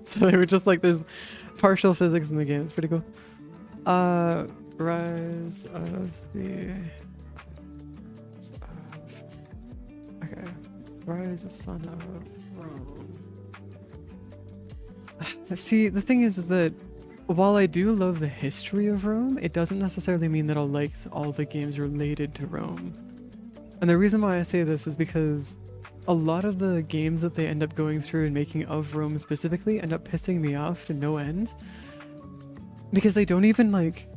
Speaker 1: So they were just like, there's partial physics in the game. It's pretty cool. Rise of the... Okay. Rise of Son of Rome. See, the thing is that while I do love the history of Rome, it doesn't necessarily mean that I'll like all the games related to Rome. And the reason why I say this is because a lot of the games that they end up going through and making of Rome specifically end up pissing me off to no end. Because they don't even like...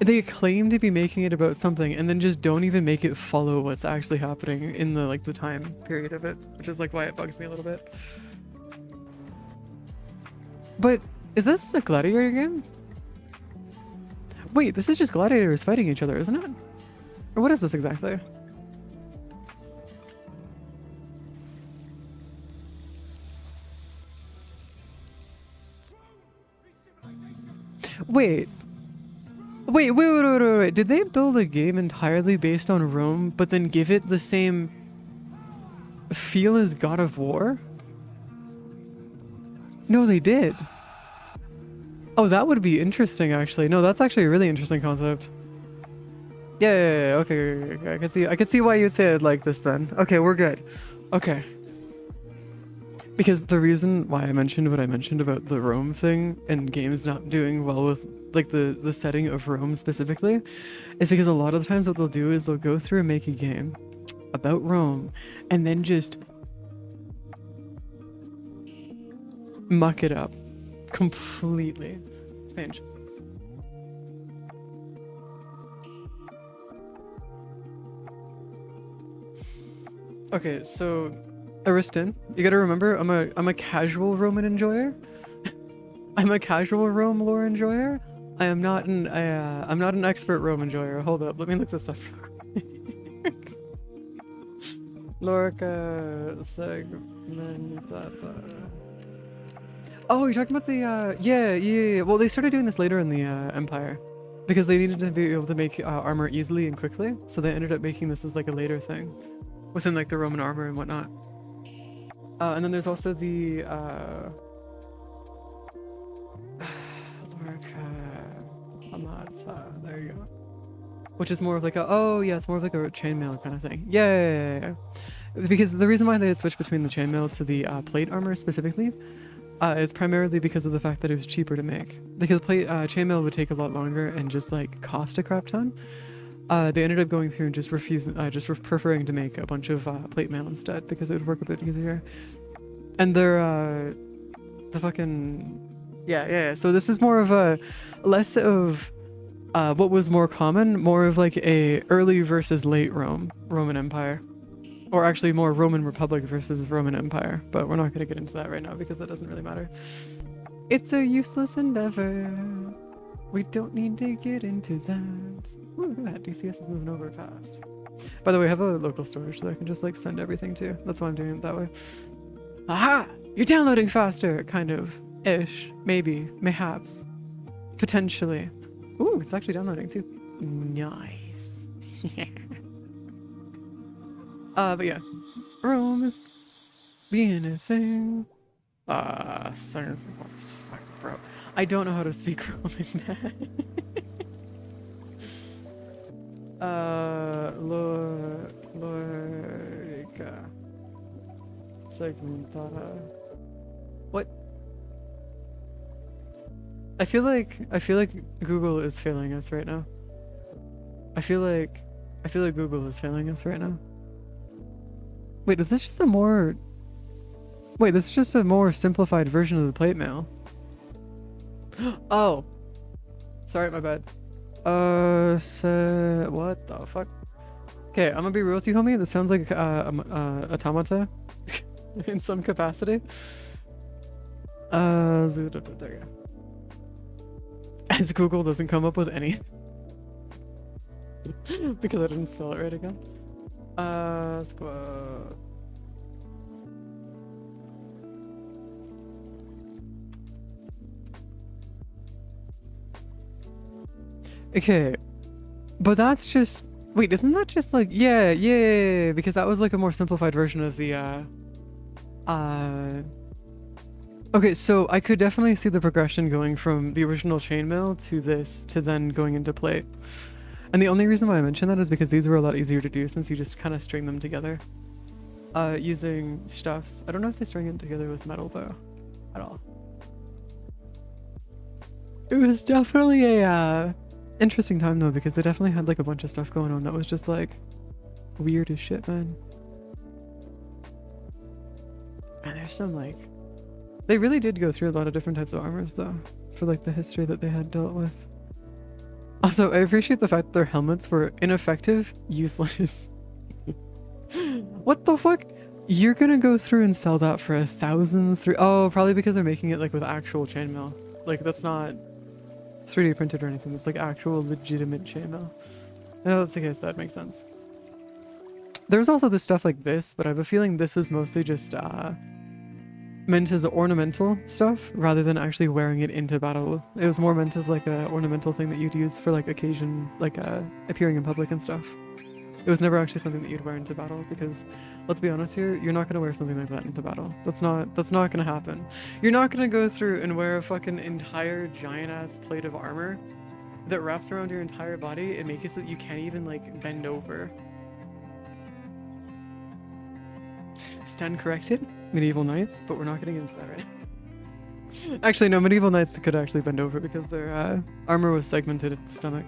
Speaker 1: They claim to be making it about something and then just don't even make it follow what's actually happening in the like the time period of it, which is like why it bugs me a little bit. But is this a gladiator game? Wait, this is just gladiators fighting each other, isn't it? Or what is this exactly? Wait. Wait. Did they build a game entirely based on Rome, but then give it the same feel as God of War? No, they did. Oh, that would be interesting, actually. No, that's actually a really interesting concept. Yeah, okay. I can see why you'd say it like this then. Okay, we're good. Okay. Because the reason why I mentioned what I mentioned about the Rome thing and games not doing well with like the setting of Rome specifically is because a lot of the times what they'll do is they'll go through and make a game about Rome and then just muck it up completely. Strange. Okay, so Ariston, you gotta remember, I'm a casual Roman enjoyer. I'm a casual Rome lore enjoyer. I'm not an expert Rome enjoyer. Hold up, let me look this up real quick. Lorica segmentata. Oh, you're talking about the yeah. Well, they started doing this later in the Empire because they needed to be able to make armor easily and quickly, so they ended up making this as like a later thing within like the Roman armor and whatnot. And then there's also the there you go. Which is more of like a, oh yeah, it's more of like a chainmail kind of thing. Yeah. Because the reason why they had switched between the chainmail to the plate armor specifically is primarily because of the fact that it was cheaper to make. Because chainmail would take a lot longer and just like cost a crap ton. They ended up going through and just preferring to make a bunch of plate mail instead because it would work a bit easier. And they're the fucking yeah. So this is more of a less of what was more common, more of like a early versus late Roman Empire, or actually more Roman Republic versus Roman Empire. But we're not going to get into that right now because that doesn't really matter. It's a useless endeavor. We don't need to get into that. Ooh, look at that. DCS is moving over fast. By the way, I have a local storage that I can just like send everything to. That's why I'm doing it that way. Aha! You're downloading faster, kind of. Ish. Maybe. Mayhaps. Potentially. Ooh, it's actually downloading too. Nice. But yeah. Rome is being a thing. Fuck, bro. I don't know how to speak Roman, man. Lorica segmentata. What? I feel like Google is failing us right now. I feel like Google is failing us right now. Wait, is this just a more... Wait, this is just a more simplified version of the plate mail. Oh. Sorry, my bad. What the fuck? Okay, I'm gonna be real with you, homie. This sounds like automata in some capacity. There you go. As Google doesn't come up with anything. Because I didn't spell it right again. Squad. Okay, but that's just, wait, isn't that just like, yeah, because that was like a more simplified version of the, okay, so I could definitely see the progression going from the original chainmail to this, to then going into plate. And the only reason why I mention that is because these were a lot easier to do since you just kind of string them together. Using stuffs. I don't know if they string it together with metal though, at all. It was definitely a, interesting time though, because they definitely had like a bunch of stuff going on that was just like weird as shit, man. And there's some like, they really did go through a lot of different types of armors though, for like the history that they had dealt with. Also, I appreciate the fact that their helmets were ineffective, useless. What the fuck? You're gonna go through and sell that for 1,000? Oh, probably because they're making it like with actual chainmail. Like that's not 3D printed or anything. It's like actual legitimate chainmail. No, that's the case. That makes sense. There's also this stuff like this, but I have a feeling this was mostly just meant as ornamental stuff rather than actually wearing it into battle. It was more meant as like a ornamental thing that you'd use for like occasion, like appearing in public and stuff. It was never actually something that you'd wear into battle because, let's be honest here, you're not gonna wear something like that into battle. That's not gonna happen. You're not gonna go through and wear a fucking entire giant ass plate of armor that wraps around your entire body and makes it so that you can't even like bend over. Stand corrected, medieval knights, but we're not gonna get into that right now. Actually, no, medieval knights could actually bend over because their armor was segmented at the stomach.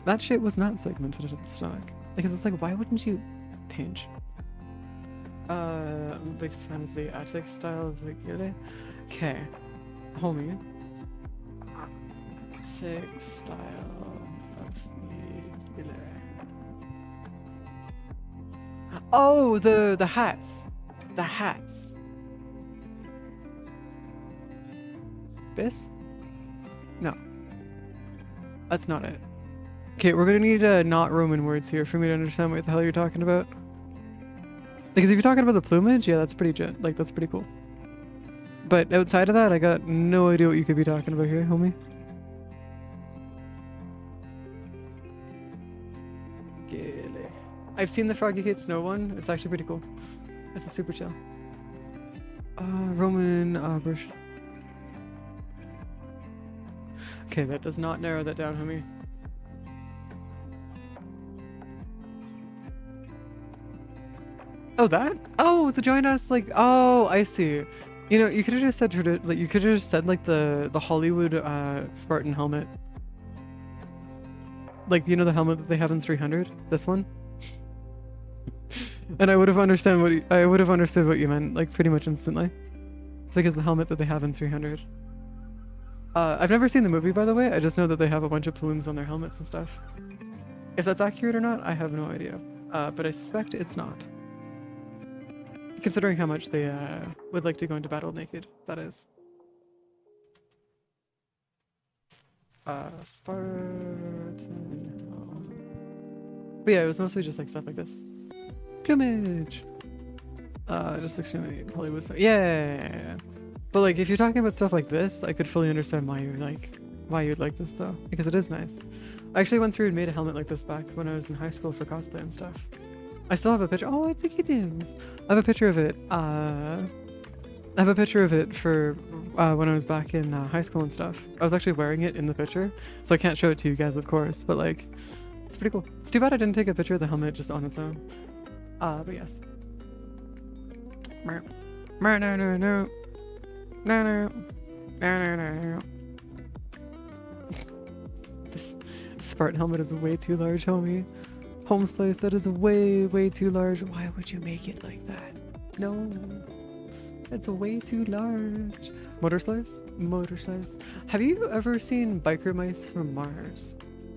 Speaker 1: That shit was not segmented at the stomach. Because it's like, why wouldn't you pinch? I'm a big fan of the Attic style of the Gile. Okay, homie. Attic style of the Gile. Oh, the hats. The hats. This? No. That's not it. Okay, we're gonna need not Roman words here for me to understand what the hell you're talking about. Because if you're talking about the plumage, yeah, that's pretty that's pretty cool. But outside of that, I got no idea what you could be talking about here, homie. I've seen the Froggy Hate Snow one. It's actually pretty cool. It's a super chill. Roman brush. Okay, that does not narrow that down, homie. Oh, that? Oh, the giant ass, like, oh, I see. You know, you could have just said, like, you could have just said, like, the Hollywood Spartan helmet. Like, you know the helmet that they have in 300? This one? And I would have understood what you meant, like, pretty much instantly. It's like, it's the helmet that they have in 300. I've never seen the movie, by the way. I just know that they have a bunch of plumes on their helmets and stuff. If that's accurate or not, I have no idea. But I suspect it's not. Considering how much they would like to go into battle naked, that is. Spartan. But yeah, it was mostly just like stuff like this. Plumage! Just extremely Hollywood stuff. Yeah. But like, if you're talking about stuff like this, I could fully understand why you'd like this though, because it is nice. I actually went through and made a helmet like this back when I was in high school for cosplay and stuff. I still have a picture. Oh, it's a kittens. I have a picture of it. I have a picture of it for when I was back in high school and stuff. I was actually wearing it in the picture, so I can't show it to you guys, of course. But like, it's pretty cool. It's too bad I didn't take a picture of the helmet just on its own. But yes. This Spartan helmet is way too large, homie. Home slice, that is way too large. Why would you make it like that? No, it's way too large. Motor slice? Motor slice. Have you ever seen Biker Mice from Mars?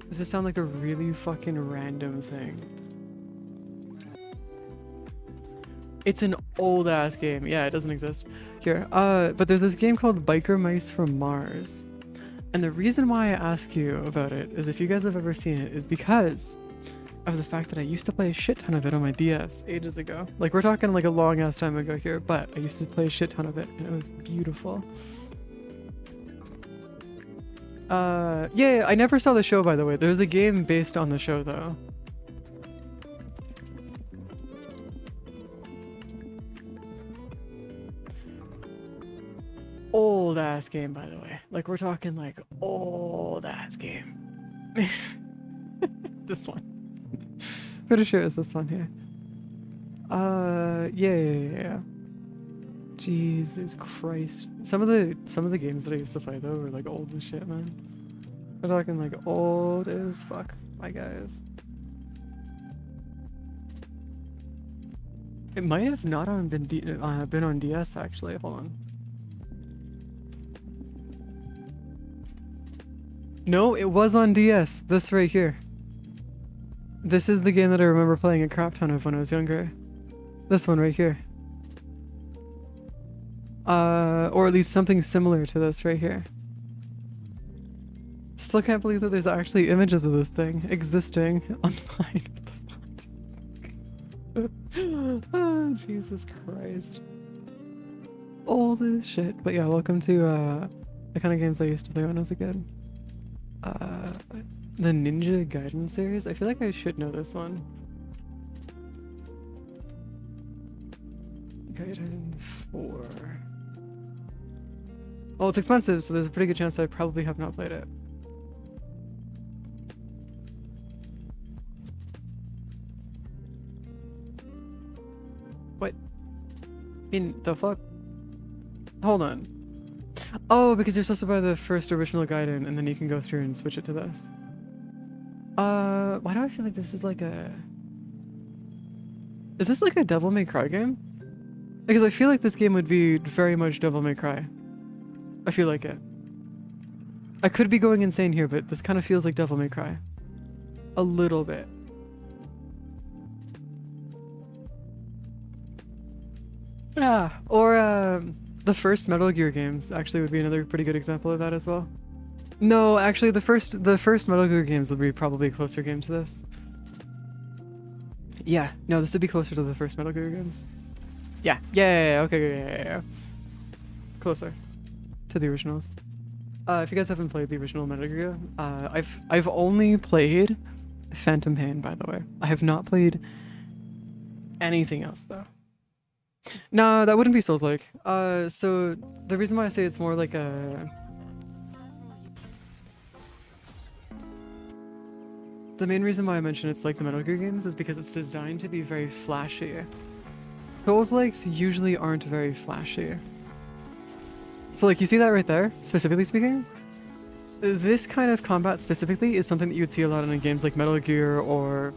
Speaker 1: Does this sound like a really fucking random thing? It's an old ass game. Yeah, it doesn't exist. Here, but there's this game called Biker Mice from Mars. And the reason why I ask you about it is if you guys have ever seen it is because of the fact that I used to play a shit ton of it on my DS ages ago. Like we're talking like a long ass time ago here, but I used to play a shit ton of it and it was beautiful. Yeah, I never saw the show by the way. There's a game based on the show though. Old ass game by the way. Like we're talking like old ass game. This one. Pretty sure it's this one here. Yeah. Jesus Christ. Some of the games that I used to play though were like old as shit, man. We're talking like old as fuck, my guys. It might have not been on DS actually. Hold on. No, it was on DS. This right here. This is the game that I remember playing a crap ton of when I was younger. This one right here. Or at least something similar to this right here. Still can't believe that there's actually images of this thing existing online. What the fuck? Oh, Jesus Christ. Old as shit. But yeah, welcome to the kind of games I used to play when I was a kid. The Ninja Gaiden series? I feel like I should know this one. Gaiden 4. Well, it's expensive, so there's a pretty good chance that I probably have not played it. What? In the fuck? Hold on. Oh, because you're supposed to buy the first original Gaiden and then you can go through and switch it to this. Why do I feel like this is like a... Is this like a Devil May Cry game? Because I feel like this game would be very much Devil May Cry. I feel like it. I could be going insane here, but this kind of feels like Devil May Cry. A little bit. Yeah, or the first Metal Gear games actually would be another pretty good example of that as well. No, actually the first Metal Gear games would be probably a closer game to this. Yeah, no, this would be closer to the first Metal Gear games. Yeah, okay, yeah. Closer to the originals. If you guys haven't played the original Metal Gear, I've only played Phantom Pain, by the way. I have not played anything else though. No, that wouldn't be Souls-like. So the reason why I say it's more like a... The main reason why I mention it's like the Metal Gear games is because it's designed to be very flashy. Souls-likes usually aren't very flashy. So like you see that right there, specifically speaking? This kind of combat specifically is something that you would see a lot in games like Metal Gear or...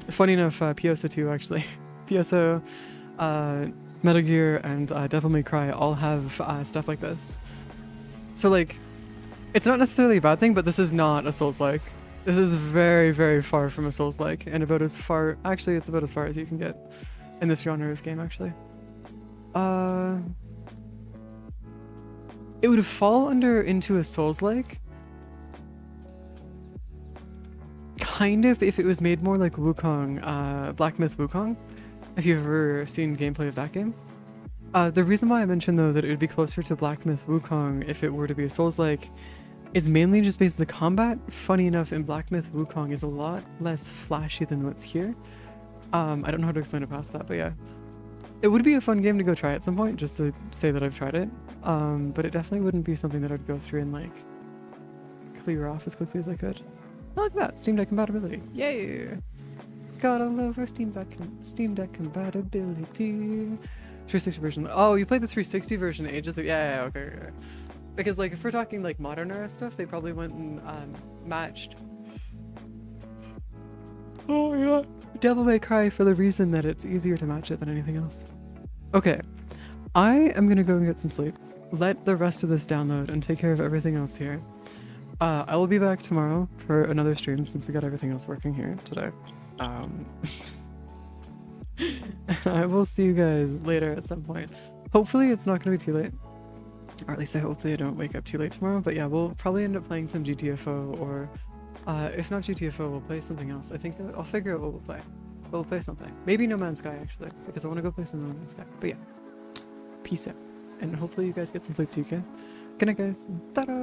Speaker 1: funny enough, PSO 2 actually. PSO, Metal Gear, and Devil May Cry all have stuff like this. So like, it's not necessarily a bad thing, but this is not a Souls-like. This is very, very far from a Souls-like, and about as far... Actually, it's about as far as you can get in this genre of game, actually. It would fall into a Souls-like. Kind of, if it was made more like Wukong, Black Myth Wukong, if you've ever seen gameplay of that game. The reason why I mentioned though that it would be closer to Black Myth Wukong if it were to be a Souls-like is mainly just because the combat, funny enough, in Black Myth Wukong is a lot less flashy than what's here. I don't know how to explain it past that, but yeah. It would be a fun game to go try at some point, just to say that I've tried it. But it definitely wouldn't be something that I'd go through and like clear off as quickly as I could. Not like that, Steam Deck compatibility. Yay! Gotta love our Steam Deck compatibility. 360 version. Oh, you played the 360 version ages ago? Yeah, okay. Because like if we're talking like modern era stuff, they probably went and matched. Oh yeah. Devil May Cry for the reason that it's easier to match it than anything else. Okay, I am gonna go and get some sleep. Let the rest of this download and take care of everything else here. I will be back tomorrow for another stream since we got everything else working here today. I will see you guys later at some point. Hopefully it's not gonna be too late. Or at least I hopefully I don't wake up too late tomorrow. But yeah, we'll probably end up playing some GTFO, or if not GTFO, we'll play something else. I think I'll figure out what we'll play. We'll play something. Maybe No Man's Sky, actually, because I want to go play some No Man's Sky. But yeah, peace out. And hopefully you guys get some sleep too, okay? Good night, guys. Ta-da!